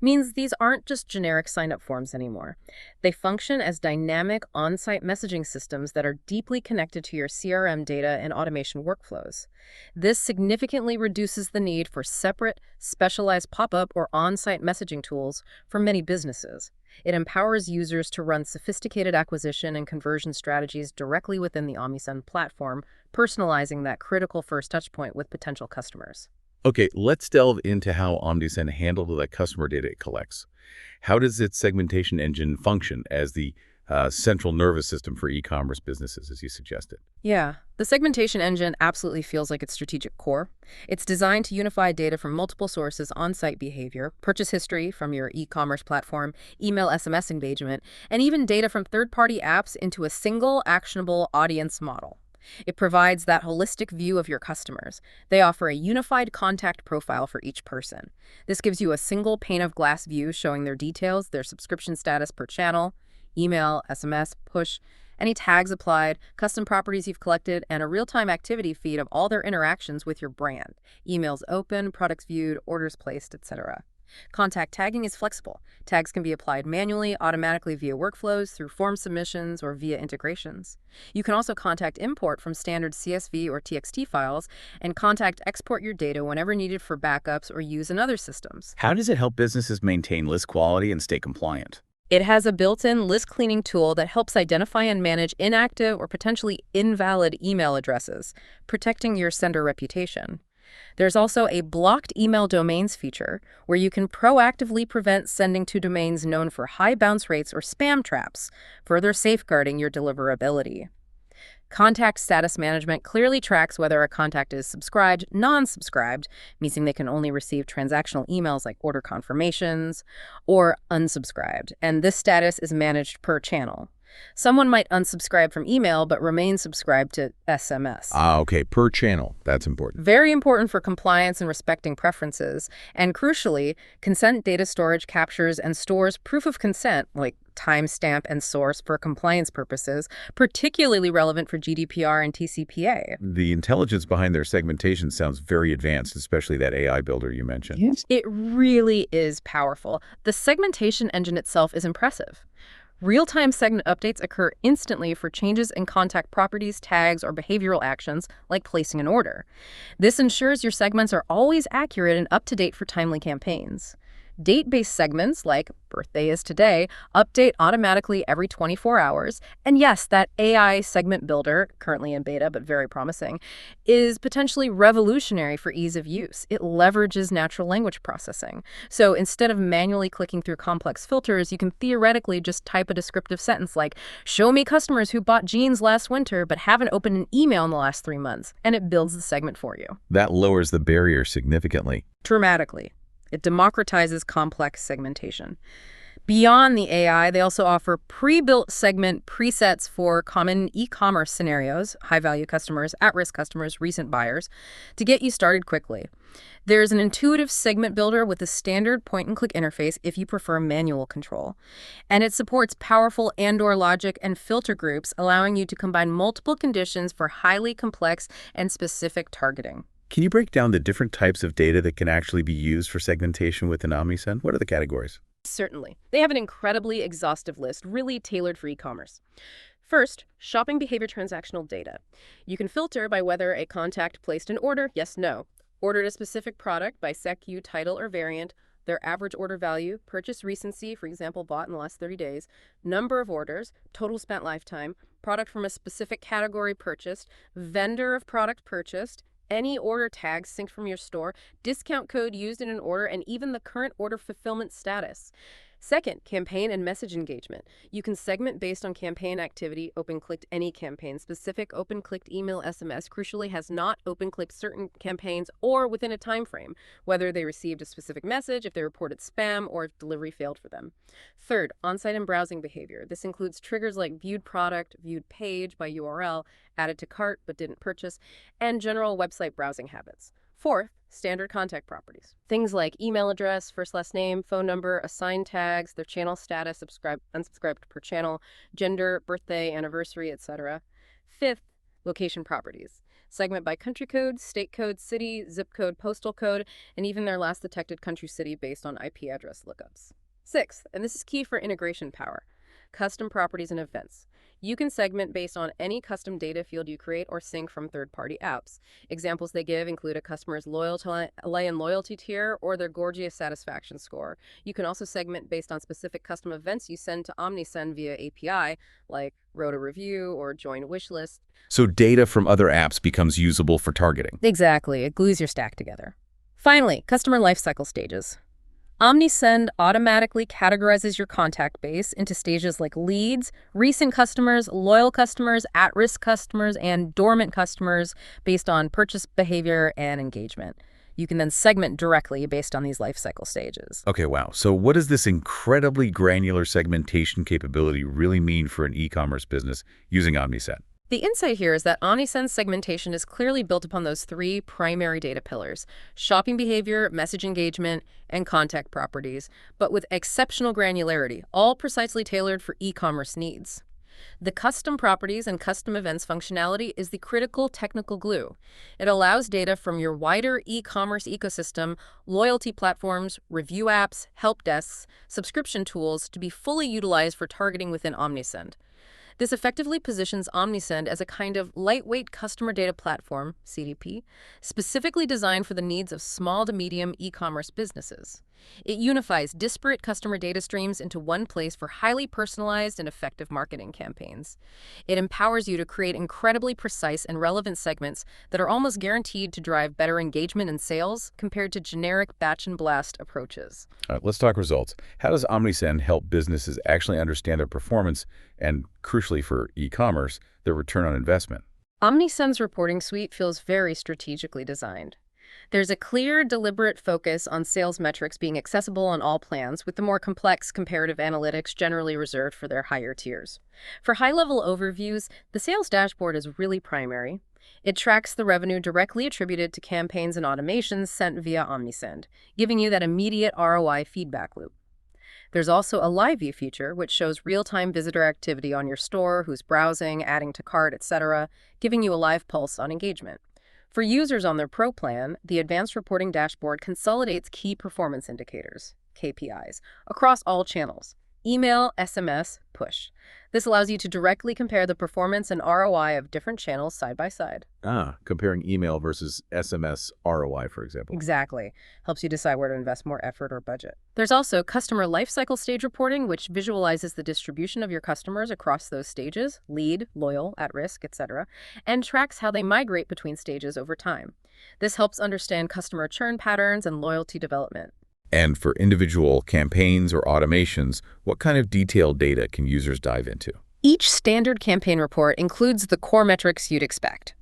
means these aren't just generic sign-up forms anymore. They function as dynamic on-site messaging systems that are deeply connected to your CRM data and automation workflows. This significantly reduces the need for separate, specialized pop-up or on-site messaging tools for many businesses. It empowers users to run sophisticated acquisition and conversion strategies directly within the Omnisend platform, personalizing that critical first touchpoint with potential customers. Okay, let's delve into how Omnisend handles the customer data it collects. How does its segmentation engine function as the central nervous system for e-commerce businesses, as you suggested? Yeah, the segmentation engine absolutely feels like its strategic core. It's designed to unify data from multiple sources, on-site behavior, purchase history from your e-commerce platform, email, SMS engagement, and even data from third-party apps into a single actionable audience model. It provides that holistic view of your customers. They offer a unified contact profile for each person. This gives you a single pane of glass view showing their details, their subscription status per channel, email, SMS, push, any tags applied, custom properties you've collected, and a real-time activity feed of all their interactions with your brand. Emails open, products viewed, orders placed, etc. Contact tagging is flexible. Tags can be applied manually, automatically via workflows, through form submissions, or via integrations. You can also contact import from standard CSV or TXT files, and contact export your data whenever needed for backups or use in other systems. How does it help businesses maintain list quality and stay compliant? It has a built-in list cleaning tool that helps identify and manage inactive or potentially invalid email addresses, protecting your sender reputation. There's also a blocked email domains feature where you can proactively prevent sending to domains known for high bounce rates or spam traps, further safeguarding your deliverability. Contact status management clearly tracks whether a contact is subscribed, non-subscribed, meaning they can only receive transactional emails like order confirmations, or unsubscribed, and this status is managed per channel. Someone might unsubscribe from email but remain subscribed to SMS. Okay, per channel. That's important. Very important for compliance and respecting preferences. And crucially, consent data storage captures and stores proof of consent, like timestamp and source for compliance purposes, particularly relevant for GDPR and TCPA. The intelligence behind their segmentation sounds very advanced, especially that AI builder you mentioned. Yes. It really is powerful. The segmentation engine itself is impressive. Real-time segment updates occur instantly for changes in contact properties, tags, or behavioral actions, like placing an order. This ensures your segments are always accurate and up-to-date for timely campaigns. Date-based segments, like birthday is today, update automatically every 24 hours. And yes, that AI segment builder, currently in beta but very promising, is potentially revolutionary for ease of use. It leverages natural language processing. So instead of manually clicking through complex filters, you can theoretically just type a descriptive sentence like, "Show me customers who bought jeans last winter but haven't opened an email in the last 3 months," and it builds the segment for you. That lowers the barrier significantly. Dramatically. It democratizes complex segmentation. Beyond the AI, they also offer pre-built segment presets for common e-commerce scenarios, high-value customers, at-risk customers, recent buyers, to get you started quickly. There's an intuitive segment builder with a standard point-and-click interface if you prefer manual control. And it supports powerful and/or logic and filter groups, allowing you to combine multiple conditions for highly complex and specific targeting. Can you break down the different types of data that can actually be used for segmentation within Omnisend? What are the categories? Certainly. They have an incredibly exhaustive list, really tailored for e-commerce. First, shopping behavior transactional data. You can filter by whether a contact placed an order, yes, no, ordered a specific product by SEC, title, or variant, their average order value, purchase recency, for example, bought in the last 30 days, number of orders, total spent lifetime, product from a specific category purchased, vendor of product purchased, any order tags synced from your store, discount code used in an order, and even the current order fulfillment status. Second, campaign and message engagement. You can segment based on campaign activity, open-clicked any campaign. Specific open-clicked email SMS crucially has not open-clicked certain campaigns or within a time frame, whether they received a specific message, if they reported spam, or if delivery failed for them. Third, on-site and browsing behavior. This includes triggers like viewed product, viewed page by URL, added to cart but didn't purchase, and general website browsing habits. Fourth, standard contact properties. Things like email address, first last name, phone number, assigned tags, their channel status, subscribed, unsubscribed per channel, gender, birthday, anniversary, etc. Fifth, location properties. Segment by country code, state code, city, zip code, postal code, and even their last detected country city based on IP address lookups. Sixth, and this is key for integration power, custom properties and events. You can segment based on any custom data field you create or sync from third-party apps. Examples they give include a customer's loyalty tier or their gorgeous satisfaction score. You can also segment based on specific custom events you send to Omnisend via API, like wrote a review or join a wish list. So data from other apps becomes usable for targeting. Exactly. It glues your stack together. Finally, customer lifecycle stages. Omnisend automatically categorizes your contact base into stages like leads, recent customers, loyal customers, at-risk customers, and dormant customers based on purchase behavior and engagement. You can then segment directly based on these lifecycle stages. Okay, wow. So what does this incredibly granular segmentation capability really mean for an e-commerce business using Omnisend? The insight here is that Omnisend's segmentation is clearly built upon those three primary data pillars: shopping behavior, message engagement, and contact properties, but with exceptional granularity, all precisely tailored for e-commerce needs. The custom properties and custom events functionality is the critical technical glue. It allows data from your wider e-commerce ecosystem, loyalty platforms, review apps, help desks, subscription tools to be fully utilized for targeting within Omnisend. This effectively positions Omnisend as a kind of lightweight customer data platform, CDP, specifically designed for the needs of small to medium e-commerce businesses. It unifies disparate customer data streams into one place for highly personalized and effective marketing campaigns. It empowers you to create incredibly precise and relevant segments that are almost guaranteed to drive better engagement and sales compared to generic batch and blast approaches. All right, let's talk results. How does Omnisend help businesses actually understand their performance and, crucially for e-commerce, their return on investment? Omnisend's reporting suite feels very strategically designed. There's a clear, deliberate focus on sales metrics being accessible on all plans, with the more complex comparative analytics generally reserved for their higher tiers. For high-level overviews, the sales dashboard is really primary. It tracks the revenue directly attributed to campaigns and automations sent via Omnisend, giving you that immediate ROI feedback loop. There's also a live view feature, which shows real-time visitor activity on your store, who's browsing, adding to cart, etc., giving you a live pulse on engagement. For users on their Pro plan, the Advanced Reporting Dashboard consolidates key performance indicators, KPIs, across all channels: email, SMS, push. This allows you to directly compare the performance and ROI of different channels side by side. Comparing email versus SMS ROI, for example. Exactly. Helps you decide where to invest more effort or budget. There's also customer lifecycle stage reporting, which visualizes the distribution of your customers across those stages: lead, loyal, at risk, etc., and tracks how they migrate between stages over time. This helps understand customer churn patterns and loyalty development. And for individual campaigns or automations, what kind of detailed data can users dive into? Each standard campaign report includes the core metrics you'd expect: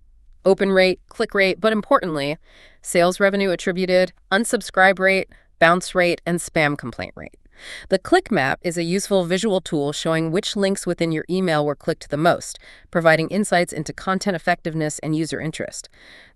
open rate, click rate, but importantly, sales revenue attributed, unsubscribe rate, bounce rate, and spam complaint rate. The click map is a useful visual tool showing which links within your email were clicked the most, providing insights into content effectiveness and user interest.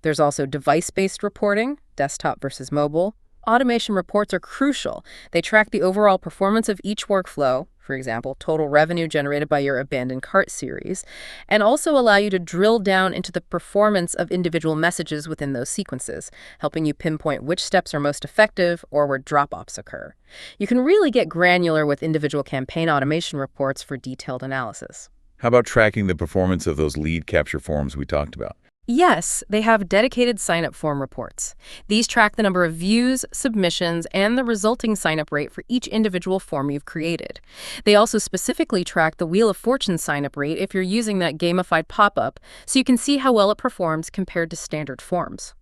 There's also device-based reporting, desktop versus mobile. Automation reports are crucial. They track the overall performance of each workflow, for example, total revenue generated by your abandoned cart series, and also allow you to drill down into the performance of individual messages within those sequences, helping you pinpoint which steps are most effective or where drop-offs occur. You can really get granular with individual campaign automation reports for detailed analysis. How about tracking the performance of those lead capture forms we talked about? Yes, they have dedicated sign-up form reports. These track the number of views, submissions, and the resulting sign-up rate for each individual form you've created. They also specifically track the Wheel of Fortune sign-up rate if you're using that gamified pop-up, so you can see how well it performs compared to standard forms.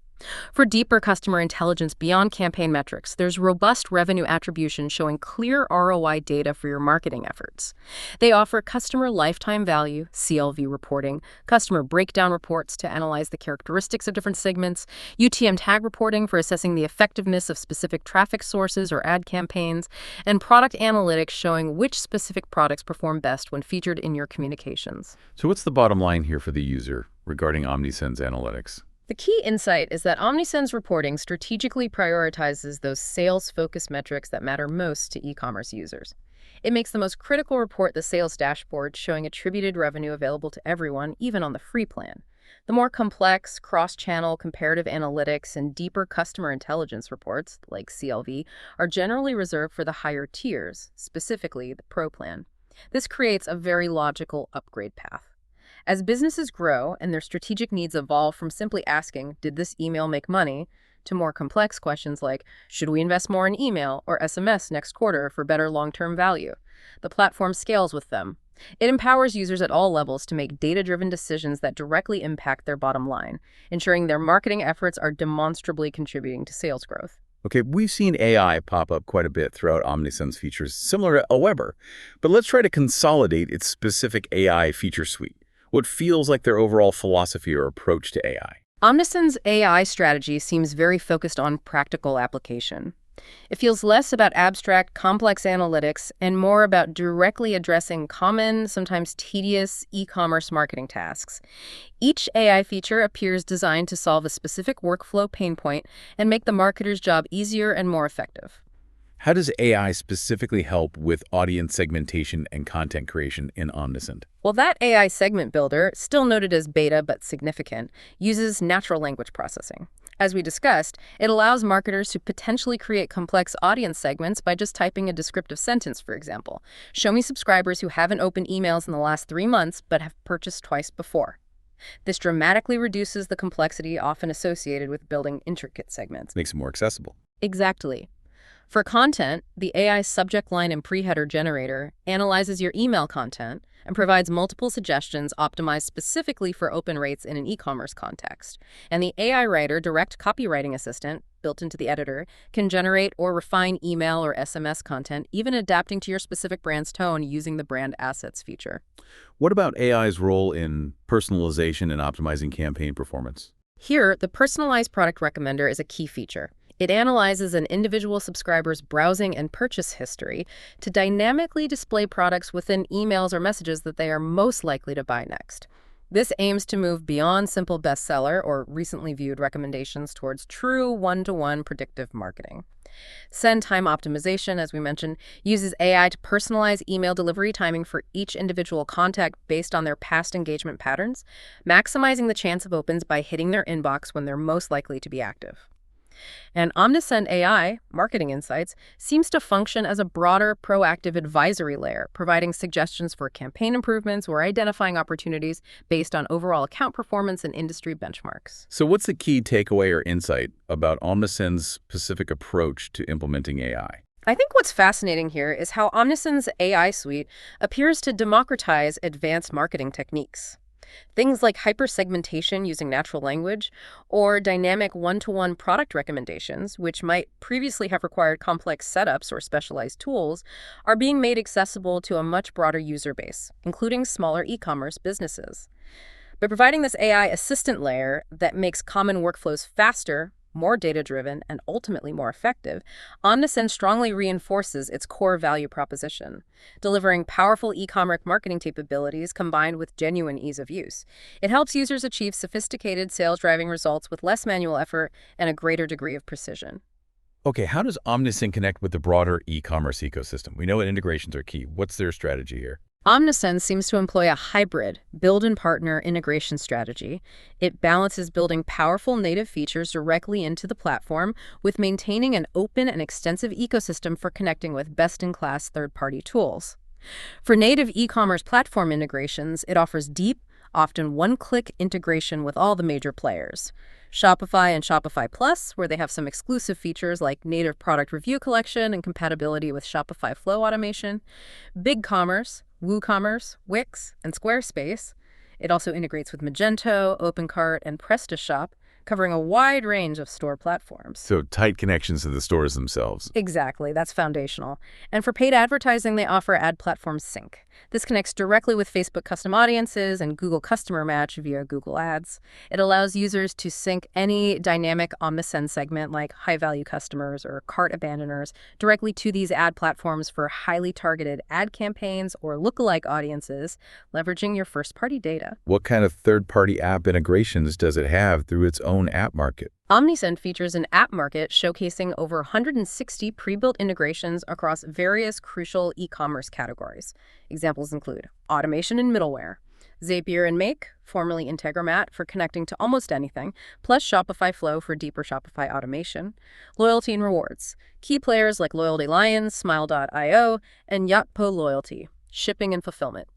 For deeper customer intelligence beyond campaign metrics, there's robust revenue attribution showing clear ROI data for your marketing efforts. They offer customer lifetime value, CLV reporting, customer breakdown reports to analyze the characteristics of different segments, UTM tag reporting for assessing the effectiveness of specific traffic sources or ad campaigns, and product analytics showing which specific products perform best when featured in your communications. So what's the bottom line here for the user regarding Omnisend's analytics? The key insight is that Omnisend's reporting strategically prioritizes those sales-focused metrics that matter most to e-commerce users. It makes the most critical report the sales dashboard, showing attributed revenue available to everyone, even on the free plan. The more complex, cross-channel comparative analytics and deeper customer intelligence reports, like CLV, are generally reserved for the higher tiers, specifically the Pro plan. This creates a very logical upgrade path. As businesses grow and their strategic needs evolve from simply asking, "Did this email make money?" to more complex questions like, "Should we invest more in email or SMS next quarter for better long-term value?" the platform scales with them. It empowers users at all levels to make data-driven decisions that directly impact their bottom line, ensuring their marketing efforts are demonstrably contributing to sales growth. Okay, we've seen AI pop up quite a bit throughout Omnisend's features, similar to AWeber, but let's try to consolidate its specific AI feature suite. What feels like their overall philosophy or approach to AI? Omnisend's AI strategy seems very focused on practical application. It feels less about abstract, complex analytics and more about directly addressing common, sometimes tedious e-commerce marketing tasks. Each AI feature appears designed to solve a specific workflow pain point and make the marketer's job easier and more effective. How does AI specifically help with audience segmentation and content creation in Omnisend? Well, that AI segment builder, still noted as beta but significant, uses natural language processing. As we discussed, it allows marketers to potentially create complex audience segments by just typing a descriptive sentence, for example. Show me subscribers who haven't opened emails in the last 3 months but have purchased twice before. This dramatically reduces the complexity often associated with building intricate segments. Makes it more accessible. Exactly. For content, the AI subject line and preheader generator analyzes your email content and provides multiple suggestions optimized specifically for open rates in an e-commerce context. And the AI writer direct copywriting assistant, built into the editor, can generate or refine email or SMS content, even adapting to your specific brand's tone using the brand assets feature. What about AI's role in personalization and optimizing campaign performance? Here, the personalized product recommender is a key feature. It analyzes an individual subscriber's browsing and purchase history to dynamically display products within emails or messages that they are most likely to buy next. This aims to move beyond simple bestseller or recently viewed recommendations towards true one-to-one predictive marketing. Send time optimization, as we mentioned, uses AI to personalize email delivery timing for each individual contact based on their past engagement patterns, maximizing the chance of opens by hitting their inbox when they're most likely to be active. And Omnisend AI, Marketing Insights, seems to function as a broader, proactive advisory layer, providing suggestions for campaign improvements or identifying opportunities based on overall account performance and industry benchmarks. So what's the key takeaway or insight about Omnisend's specific approach to implementing AI? I think what's fascinating here is how Omnisend's AI suite appears to democratize advanced marketing techniques. Things like hyper-segmentation using natural language or dynamic one-to-one product recommendations, which might previously have required complex setups or specialized tools, are being made accessible to a much broader user base, including smaller e-commerce businesses. By providing this AI assistant layer that makes common workflows faster, more data-driven, and ultimately more effective, Omnisend strongly reinforces its core value proposition, delivering powerful e-commerce marketing capabilities combined with genuine ease of use. It helps users achieve sophisticated sales-driving results with less manual effort and a greater degree of precision. Okay, how does Omnisend connect with the broader e-commerce ecosystem? We know that integrations are key. What's their strategy here? Omnisend seems to employ a hybrid build-and-partner integration strategy. It balances building powerful native features directly into the platform with maintaining an open and extensive ecosystem for connecting with best-in-class third-party tools. For native e-commerce platform integrations, it offers deep, often one-click integration with all the major players. Shopify and Shopify Plus, where they have some exclusive features like native product review collection and compatibility with Shopify Flow automation. BigCommerce, WooCommerce, Wix, and Squarespace. It also integrates with Magento, OpenCart, and PrestaShop, covering a wide range of store platforms. So tight connections to the stores themselves. Exactly, that's foundational. And for paid advertising, they offer Ad Platform Sync. This connects directly with Facebook Custom Audiences and Google Customer Match via Google Ads. It allows users to sync any dynamic Omnisend segment like high-value customers or cart abandoners directly to these ad platforms for highly targeted ad campaigns or lookalike audiences, leveraging your first-party data. What kind of third-party app integrations does it have through its own app market? Omnisend features an app market showcasing over 160 pre-built integrations across various crucial e-commerce categories. Examples include automation and middleware, Zapier and Make, formerly Integromat, for connecting to almost anything, plus Shopify Flow for deeper Shopify automation, loyalty and rewards, key players like Loyalty Lions, Smile.io, and Yotpo Loyalty, shipping and fulfillment.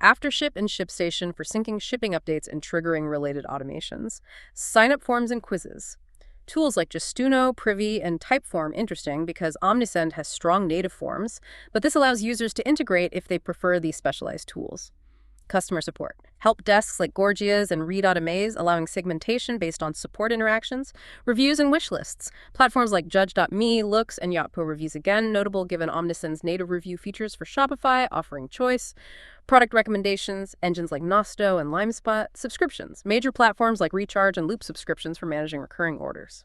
Aftership and ShipStation for syncing shipping updates and triggering related automations, sign-up forms and quizzes. Tools like Justuno, Privy, and Typeform interesting because Omnisend has strong native forms, but this allows users to integrate if they prefer these specialized tools. Customer support. Help desks like Gorgia's and Read Automaze, allowing segmentation based on support interactions, reviews and wish lists. Platforms like Judge.me, Looks, and Yotpo Reviews again, notable given Omnisend's native review features for Shopify, offering choice. Product recommendations, engines like Nosto and LimeSpot, subscriptions, major platforms like Recharge and Loop subscriptions for managing recurring orders.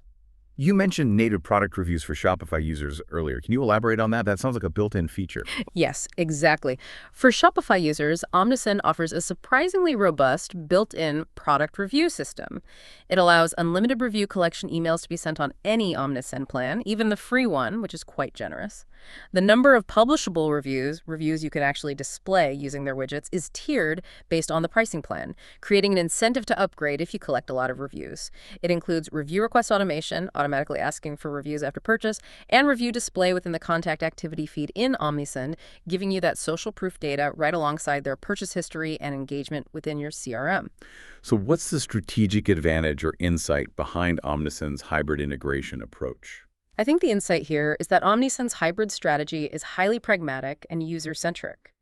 You mentioned native product reviews for Shopify users earlier. Can you elaborate on that? That sounds like a built-in feature. Yes, exactly. For Shopify users, Omnisend offers a surprisingly robust built-in product review system. It allows unlimited review collection emails to be sent on any Omnisend plan, even the free one, which is quite generous. The number of publishable reviews you can actually display using their widgets, is tiered based on the pricing plan, creating an incentive to upgrade if you collect a lot of reviews. It includes review request automation, automatically asking for reviews after purchase, and review display within the contact activity feed in Omnisend, giving you that social proof data right alongside their purchase history and engagement within your CRM. So what's the strategic advantage or insight behind Omnisend's hybrid integration approach? I think the insight here is that Omnisend's hybrid strategy is highly pragmatic and user-centric.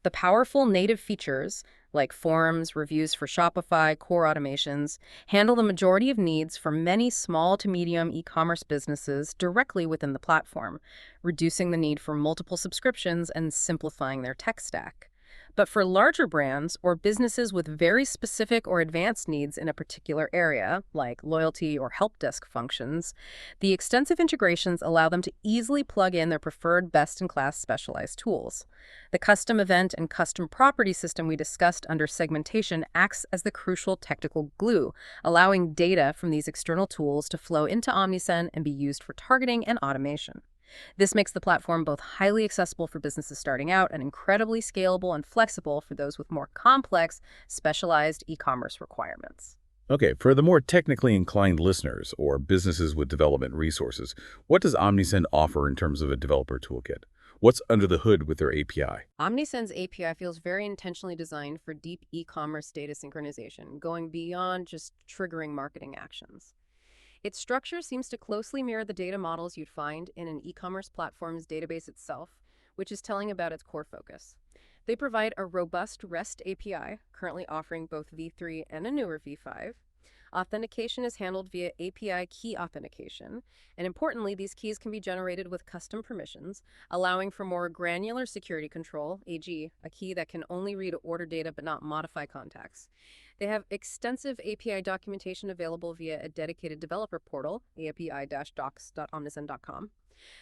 The powerful native features, like forms, reviews for Shopify, core automations, handle the majority of needs for many small to medium e-commerce businesses directly within the platform, reducing the need for multiple subscriptions and simplifying their tech stack. But for larger brands or businesses with very specific or advanced needs in a particular area, like loyalty or help desk functions, the extensive integrations allow them to easily plug in their preferred best-in-class specialized tools. The custom event and custom property system we discussed under segmentation acts as the crucial technical glue, allowing data from these external tools to flow into Omnisend and be used for targeting and automation. This makes the platform both highly accessible for businesses starting out and incredibly scalable and flexible for those with more complex, specialized e-commerce requirements. Okay, for the more technically inclined listeners or businesses with development resources, what does Omnisend offer in terms of a developer toolkit? What's under the hood with their API? Omnisend's API feels very intentionally designed for deep e-commerce data synchronization, going beyond just triggering marketing actions. Its structure seems to closely mirror the data models you'd find in an e-commerce platform's database itself, which is telling about its core focus. They provide a robust REST API, currently offering both v3 and a newer v5. Authentication is handled via API key authentication, and importantly, these keys can be generated with custom permissions, allowing for more granular security control, e.g., a key that can only read order data but not modify contacts. They have extensive API documentation available via a dedicated developer portal, api-docs.omnisend.com.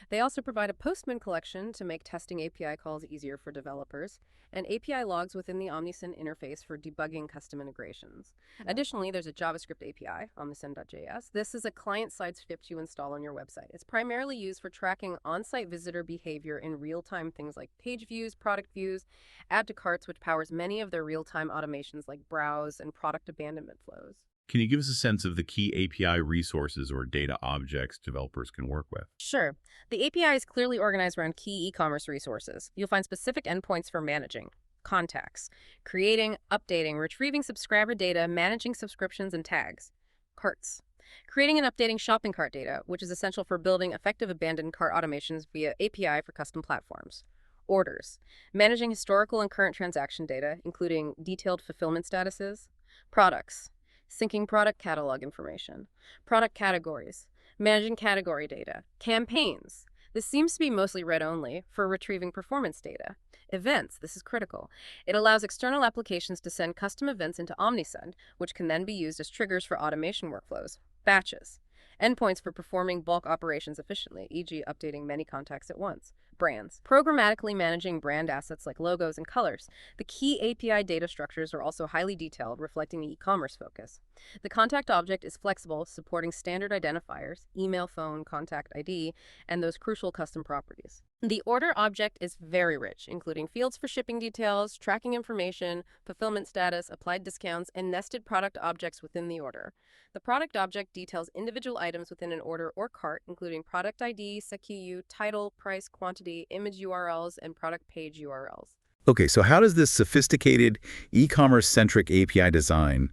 They also provide a Postman collection to make testing API calls easier for developers, and API logs within the Omnisend interface for debugging custom integrations. Additionally, there's a JavaScript API, omnisend.js. This is a client-side script you install on your website. It's primarily used for tracking on-site visitor behavior in real-time, things like page views, product views, add to carts, which powers many of their real-time automations like browse and product abandonment flows. Can you give us a sense of the key API resources or data objects developers can work with? Sure. The API is clearly organized around key e-commerce resources. You'll find specific endpoints for managing contacts, creating, updating, retrieving subscriber data, managing subscriptions and tags, carts, creating and updating shopping cart data, which is essential for building effective abandoned cart automations via API for custom platforms, orders, managing historical and current transaction data, including detailed fulfillment statuses, products, syncing product catalog information, product categories, managing category data, campaigns. This seems to be mostly read-only for retrieving performance data. Events, this is critical. It allows external applications to send custom events into Omnisend, which can then be used as triggers for automation workflows. Batches, endpoints for performing bulk operations efficiently, e.g. updating many contacts at once. Brands, programmatically managing brand assets like logos and colors. The key API data structures are also highly detailed, reflecting the e-commerce focus. The contact object is flexible, supporting standard identifiers, email, phone, contact ID, and those crucial custom properties. The order object is very rich, including fields for shipping details, tracking information, fulfillment status, applied discounts, and nested product objects within the order. The product object details individual items within an order or cart, including product ID, SKU, title, price, quantity, image URLs, and product page URLs. Okay, so how does this sophisticated e-commerce-centric API design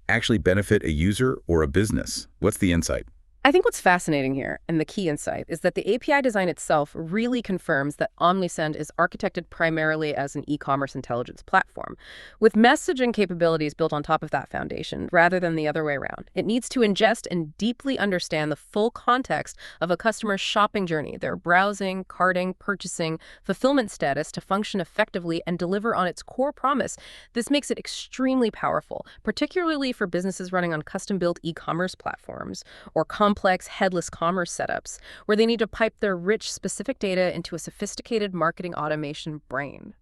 actually benefit a user or a business? What's the insight? I think what's fascinating here, and the key insight, is that the API design itself really confirms that Omnisend is architected primarily as an e-commerce intelligence platform, with messaging capabilities built on top of that foundation, rather than the other way around. It needs to ingest and deeply understand the full context of a customer's shopping journey, their browsing, carting, purchasing, fulfillment status to function effectively and deliver on its core promise. This makes it extremely powerful, particularly for businesses running on custom-built e-commerce platforms or complex headless commerce setups where they need to pipe their rich, specific data into a sophisticated marketing automation brain.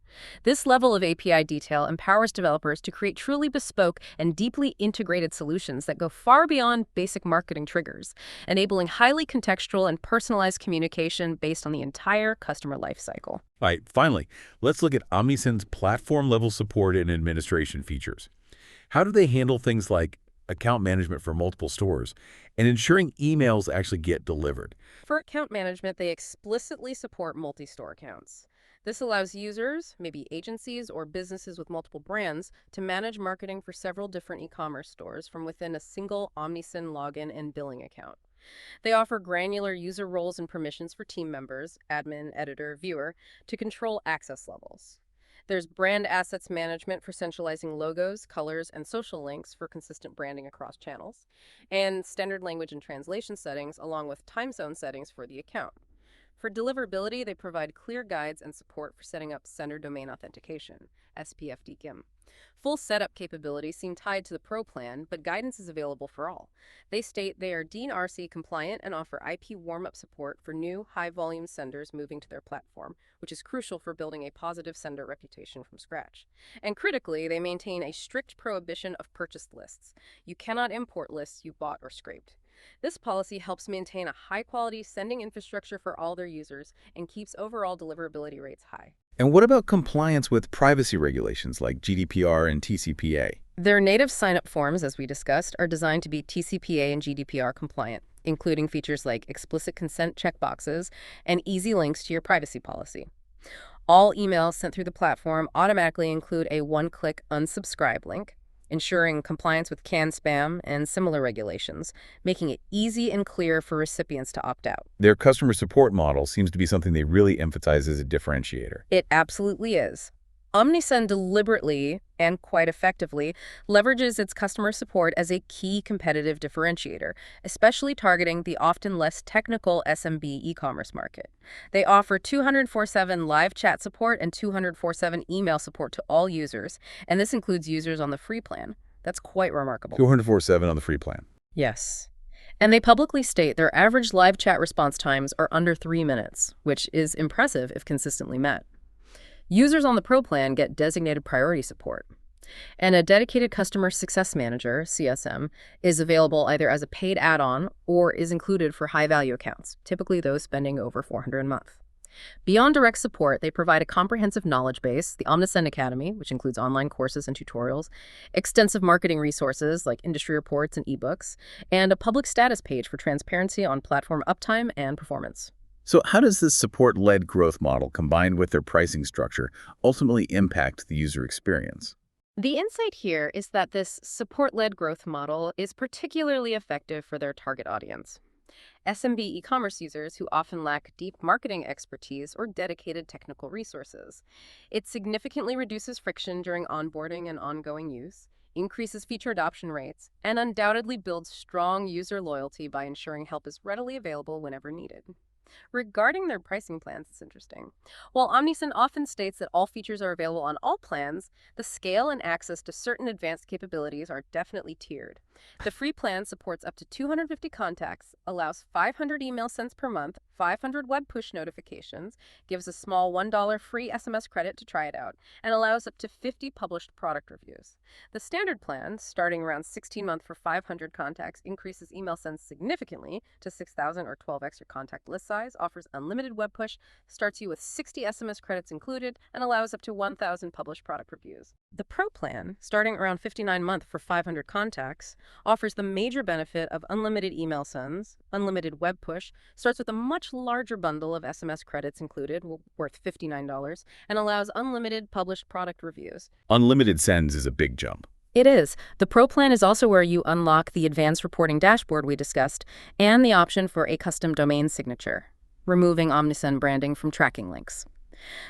This level of API detail empowers developers to create truly bespoke and deeply integrated solutions that go far beyond basic marketing triggers, enabling highly contextual and personalized communication based on the entire customer lifecycle. All right, finally, let's look at Omnisend's platform-level support and administration features. How do they handle things like account management for multiple stores and ensuring emails actually get delivered? For account management, they explicitly support multi-store accounts. This allows users, maybe agencies or businesses with multiple brands, to manage marketing for several different e-commerce stores from within a single Omnisend login and billing account. They offer granular user roles and permissions for team members, admin, editor, viewer, to control access levels. There's brand assets management for centralizing logos, colors, and social links for consistent branding across channels, and standard language and translation settings along with time zone settings for the account. For deliverability, they provide clear guides and support for setting up sender domain authentication, SPFD-GIM. Full setup capabilities seem tied to the Pro plan, but guidance is available for all. They state they are DIN RC compliant and offer IP warm-up support for new, high-volume senders moving to their platform, which is crucial for building a positive sender reputation from scratch. And critically, they maintain a strict prohibition of purchased lists. You cannot import lists you bought or scraped. This policy helps maintain a high-quality sending infrastructure for all their users and keeps overall deliverability rates high. And what about compliance with privacy regulations like GDPR and TCPA? Their native sign-up forms, as we discussed, are designed to be TCPA and GDPR compliant, including features like explicit consent checkboxes and easy links to your privacy policy. All emails sent through the platform automatically include a one-click unsubscribe link, ensuring compliance with CAN spam and similar regulations, making it easy and clear for recipients to opt out. Their customer support model seems to be something they really emphasize as a differentiator. It absolutely is. Omnisend deliberately and quite effectively leverages its customer support as a key competitive differentiator, especially targeting the often less technical SMB e-commerce market. They offer 24/7 live chat support and 24/7 email support to all users, and this includes users on the free plan. That's quite remarkable. 24/7 on the free plan. Yes. And they publicly state their average live chat response times are under 3 minutes, which is impressive if consistently met. Users on the Pro plan get designated priority support. And a dedicated customer success manager, CSM, is available either as a paid add-on or is included for high-value accounts, typically those spending over $400 a month. Beyond direct support, they provide a comprehensive knowledge base, the Omnisend Academy, which includes online courses and tutorials, extensive marketing resources like industry reports and ebooks, and a public status page for transparency on platform uptime and performance. So how does this support-led growth model combined with their pricing structure ultimately impact the user experience? The insight here is that this support-led growth model is particularly effective for their target audience. SMB e-commerce users who often lack deep marketing expertise or dedicated technical resources. It significantly reduces friction during onboarding and ongoing use, increases feature adoption rates, and undoubtedly builds strong user loyalty by ensuring help is readily available whenever needed. Regarding their pricing plans, it's interesting. While Omnisend often states that all features are available on all plans, the scale and access to certain advanced capabilities are definitely tiered. The free plan supports up to 250 contacts, allows 500 email sends per month, 500 web push notifications, gives a small $1 free SMS credit to try it out, and allows up to 50 published product reviews. The standard plan, starting around 16-month for 500 contacts, increases email sends significantly to 6,000 or 12 extra contact list size, offers unlimited web push, starts you with 60 SMS credits included, and allows up to 1,000 published product reviews. The Pro plan, starting around 59-month for 500 contacts, offers the major benefit of unlimited email sends, unlimited web push, starts with a much larger bundle of SMS credits included, worth $59, and allows unlimited published product reviews. Unlimited sends is a big jump. It is. The Pro plan is also where you unlock the advanced reporting dashboard we discussed and the option for a custom domain signature, removing Omnisend branding from tracking links.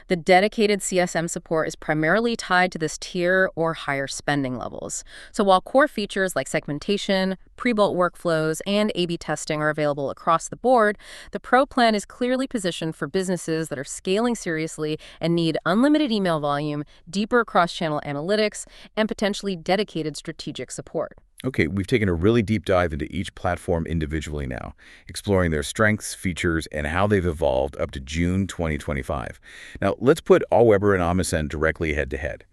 The dedicated CSM support is primarily tied to this tier or higher spending levels. So while core features like segmentation, Prebuilt workflows, and A/B testing are available across the board, the Pro plan is clearly positioned for businesses that are scaling seriously and need unlimited email volume, deeper cross-channel analytics, and potentially dedicated strategic support. Okay, we've taken a really deep dive into each platform individually now, exploring their strengths, features, and how they've evolved up to June 2025. Now, let's put AWeber and Omnisend directly head-to-head.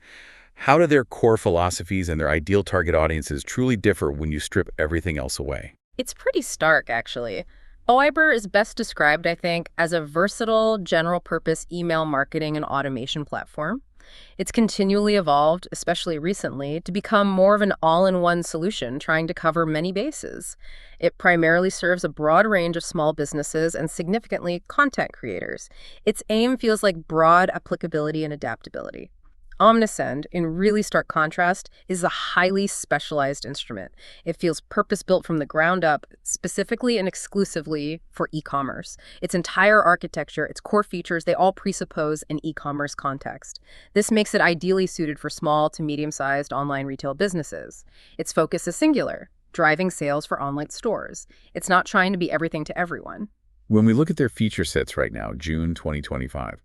How do their core philosophies and their ideal target audiences truly differ when you strip everything else away? It's pretty stark, actually. AWeber is best described, I think, as a versatile, general-purpose email marketing and automation platform. It's continually evolved, especially recently, to become more of an all-in-one solution, trying to cover many bases. It primarily serves a broad range of small businesses and significantly content creators. Its aim feels like broad applicability and adaptability. Omnisend, in really stark contrast, is a highly specialized instrument. It feels purpose-built from the ground up, specifically and exclusively for e-commerce. Its entire architecture, its core features, they all presuppose an e-commerce context. This makes it ideally suited for small to medium-sized online retail businesses. Its focus is singular, driving sales for online stores. It's not trying to be everything to everyone. When we look at their feature sets right now, June 2025,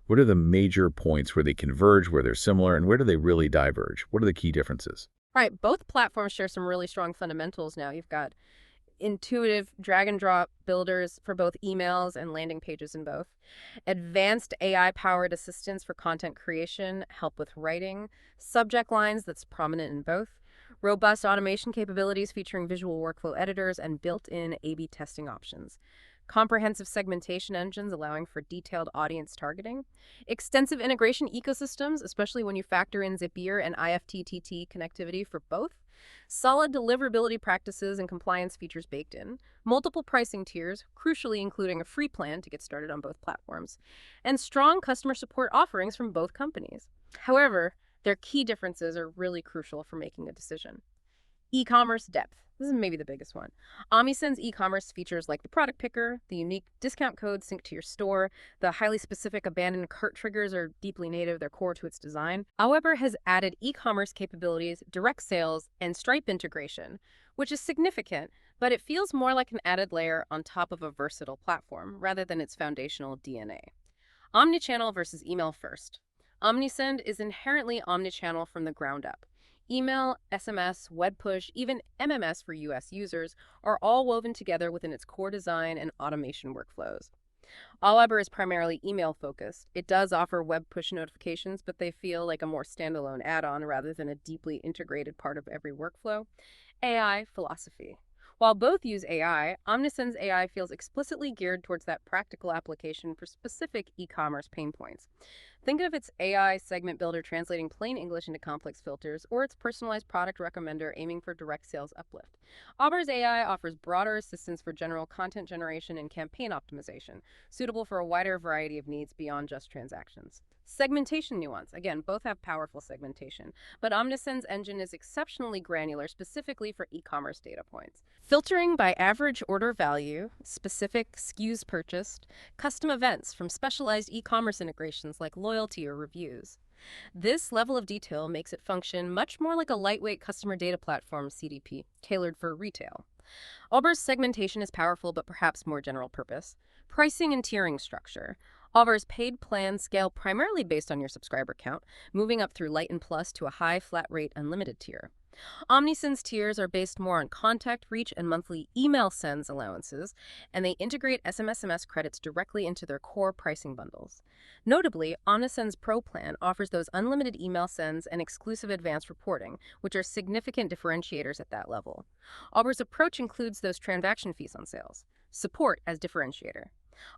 what are the major points where they converge, where they're similar, and where do they really diverge? What are the key differences? Right, both platforms share some really strong fundamentals now. You've got intuitive drag-and-drop builders for both emails and landing pages in both. Advanced AI-powered assistance for content creation, help with writing. Subject lines that's prominent in both. Robust automation capabilities featuring visual workflow editors and built-in A/B testing options. Comprehensive segmentation engines allowing for detailed audience targeting, extensive integration ecosystems, especially when you factor in Zapier and IFTTT connectivity for both, solid deliverability practices and compliance features baked in, multiple pricing tiers, crucially including a free plan to get started on both platforms, and strong customer support offerings from both companies. However, their key differences are really crucial for making a decision. E-commerce depth. This is maybe the biggest one. Omnisend's e-commerce features like the product picker, the unique discount code synced to your store, the highly specific abandoned cart triggers are deeply native, they're core to its design. AWeber has added e-commerce capabilities, direct sales, and Stripe integration, which is significant, but it feels more like an added layer on top of a versatile platform rather than its foundational DNA. Omnichannel versus email first. Omnisend is inherently omnichannel from the ground up. Email, SMS, web push, even MMS for US users are all woven together within its core design and automation workflows. AWeber is primarily email-focused. It does offer web push notifications, but they feel like a more standalone add-on rather than a deeply integrated part of every workflow. AI philosophy. While both use AI, Omnisend's AI feels explicitly geared towards that practical application for specific e-commerce pain points. Think of its AI segment builder translating plain English into complex filters, or its personalized product recommender aiming for direct sales uplift. AWeber's AI offers broader assistance for general content generation and campaign optimization, suitable for a wider variety of needs beyond just transactions. Segmentation nuance. Again, both have powerful segmentation, but Omnisend's engine is exceptionally granular, specifically for e-commerce data points. Filtering by average order value, specific SKUs purchased, custom events from specialized e-commerce integrations like loyalty or reviews. This level of detail makes it function much more like a lightweight customer data platform CDP, tailored for retail. AWeber's segmentation is powerful but perhaps more general purpose. Pricing and tiering structure. AWeber's paid plans scale primarily based on your subscriber count, moving up through Light and Plus to a high flat rate unlimited tier. Omnisend's tiers are based more on contact reach and monthly email sends allowances, and they integrate SMS credits directly into their core pricing bundles. Notably, Omnisend's Pro plan offers those unlimited email sends and exclusive advanced reporting, which are significant differentiators at that level. AWeber's approach includes those transaction fees on sales. Support as differentiator.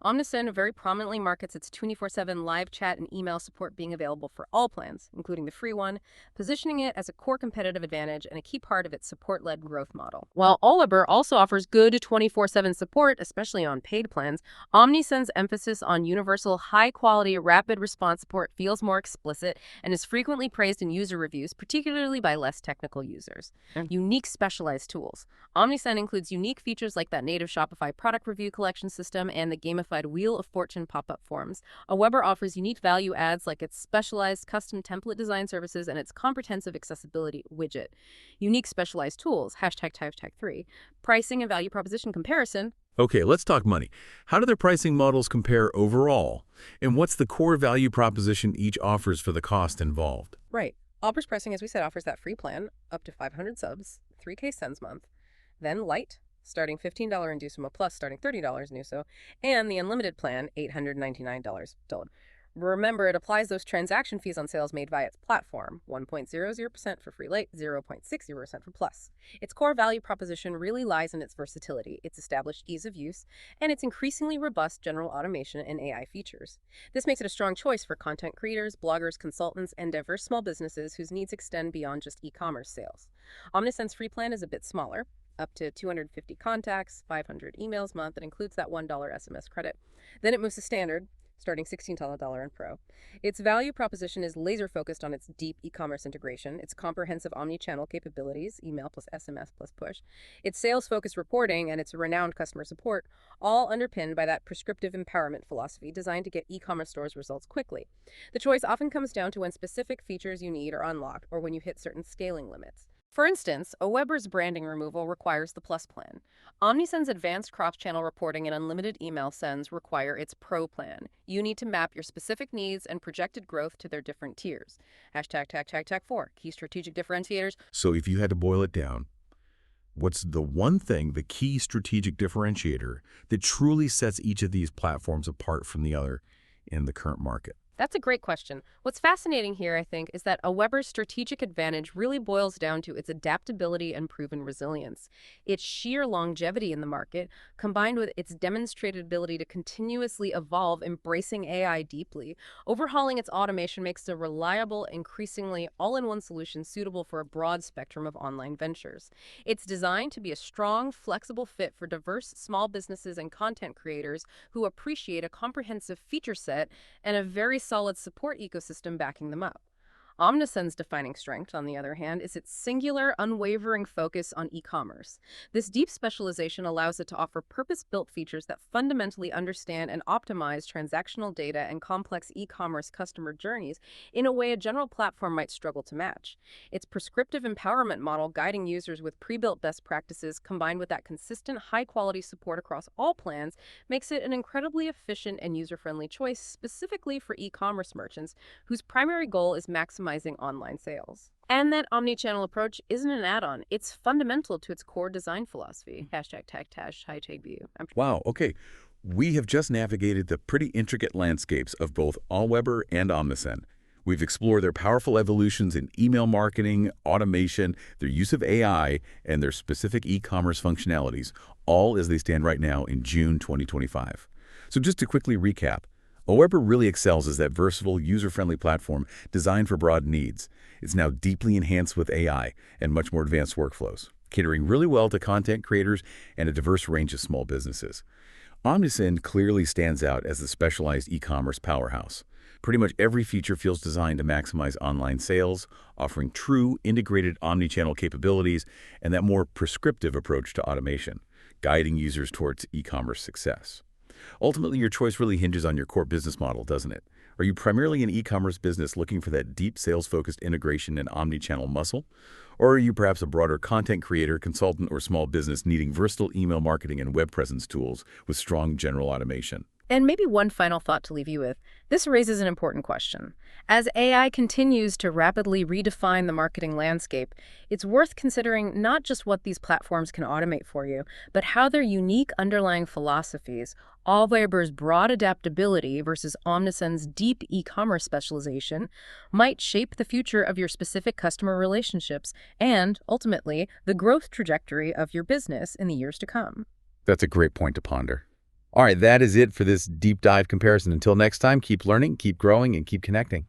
Omnisend very prominently markets its 24/7 live chat and email support being available for all plans, including the free one, positioning it as a core competitive advantage and a key part of its support-led growth model. While AWeber also offers good 24/7 support, especially on paid plans, Omnisend's emphasis on universal, high-quality, rapid response support feels more explicit and is frequently praised in user reviews, particularly by less technical users. Unique specialized tools. Omnisend includes unique features like that native Shopify product review collection system and the gamified Wheel of Fortune pop-up forms. AWeber offers unique value adds like its specialized custom template design services and its comprehensive accessibility widget. Unique specialized tools, #3. Pricing and value proposition comparison. Okay, let's talk money. How do their pricing models compare overall? And what's the core value proposition each offers for the cost involved? Right. AWeber's pricing, as we said, offers that free plan, up to 500 subs, 3K sends month, then Lite, starting $15 Inducimo Plus, starting $30 Nuso, and the unlimited plan, $899 Dolled. Remember, it applies those transaction fees on sales made via its platform, 1.00% for free Lite, 0.60% for Plus. Its core value proposition really lies in its versatility, its established ease of use, and its increasingly robust general automation and AI features. This makes it a strong choice for content creators, bloggers, consultants, and diverse small businesses whose needs extend beyond just e-commerce sales. Omnisend's free plan is a bit smaller, up to 250 contacts, 500 emails a month. That includes that $1 SMS credit. Then it moves to standard, starting $16 in Pro. Its value proposition is laser-focused on its deep e-commerce integration, its comprehensive omnichannel capabilities, email plus SMS plus push, its sales-focused reporting, and its renowned customer support, all underpinned by that prescriptive empowerment philosophy designed to get e-commerce stores results quickly. The choice often comes down to when specific features you need are unlocked or when you hit certain scaling limits. For instance, AWeber's branding removal requires the Plus plan. Omnisend's advanced cross-channel reporting and unlimited email sends require its Pro plan. You need to map your specific needs and projected growth to their different tiers. #4, key strategic differentiators. So if you had to boil it down, what's the one thing, the key strategic differentiator that truly sets each of these platforms apart from the other in the current market? That's a great question. What's fascinating here, I think, is that AWeber's strategic advantage really boils down to its adaptability and proven resilience. Its sheer longevity in the market, combined with its demonstrated ability to continuously evolve, embracing AI deeply, overhauling its automation makes it a reliable, increasingly all-in-one solution suitable for a broad spectrum of online ventures. It's designed to be a strong, flexible fit for diverse small businesses and content creators who appreciate a comprehensive feature set and a very solid support ecosystem backing them up. Omnisend's defining strength, on the other hand, is its singular, unwavering focus on e-commerce. This deep specialization allows it to offer purpose-built features that fundamentally understand and optimize transactional data and complex e-commerce customer journeys in a way a general platform might struggle to match. Its prescriptive empowerment model, guiding users with pre-built best practices combined with that consistent, high-quality support across all plans, makes it an incredibly efficient and user-friendly choice specifically for e-commerce merchants whose primary goal is maximizing online sales. And that omnichannel approach isn't an add-on. It's fundamental to its core design philosophy. ####view. Wow, okay. We have just navigated the pretty intricate landscapes of both AWeber and Omnisend. We've explored their powerful evolutions in email marketing, automation, their use of AI, and their specific e-commerce functionalities, all as they stand right now in June 2025. So just to quickly recap, AWeber really excels as that versatile, user-friendly platform designed for broad needs. It's now deeply enhanced with AI and much more advanced workflows, catering really well to content creators and a diverse range of small businesses. Omnisend clearly stands out as the specialized e-commerce powerhouse. Pretty much every feature feels designed to maximize online sales, offering true integrated omnichannel capabilities and that more prescriptive approach to automation, guiding users towards e-commerce success. Ultimately, your choice really hinges on your core business model, doesn't it? Are you primarily an e-commerce business looking for that deep sales-focused integration and omnichannel muscle? Or are you perhaps a broader content creator, consultant, or small business needing versatile email marketing and web presence tools with strong general automation? And maybe one final thought to leave you with. This raises an important question. As AI continues to rapidly redefine the marketing landscape, it's worth considering not just what these platforms can automate for you, but how their unique underlying philosophies, AWeber's broad adaptability versus Omnisend's deep e-commerce specialization, might shape the future of your specific customer relationships and, ultimately, the growth trajectory of your business in the years to come. That's a great point to ponder. All right, that is it for this deep dive comparison. Until next time, keep learning, keep growing, and keep connecting.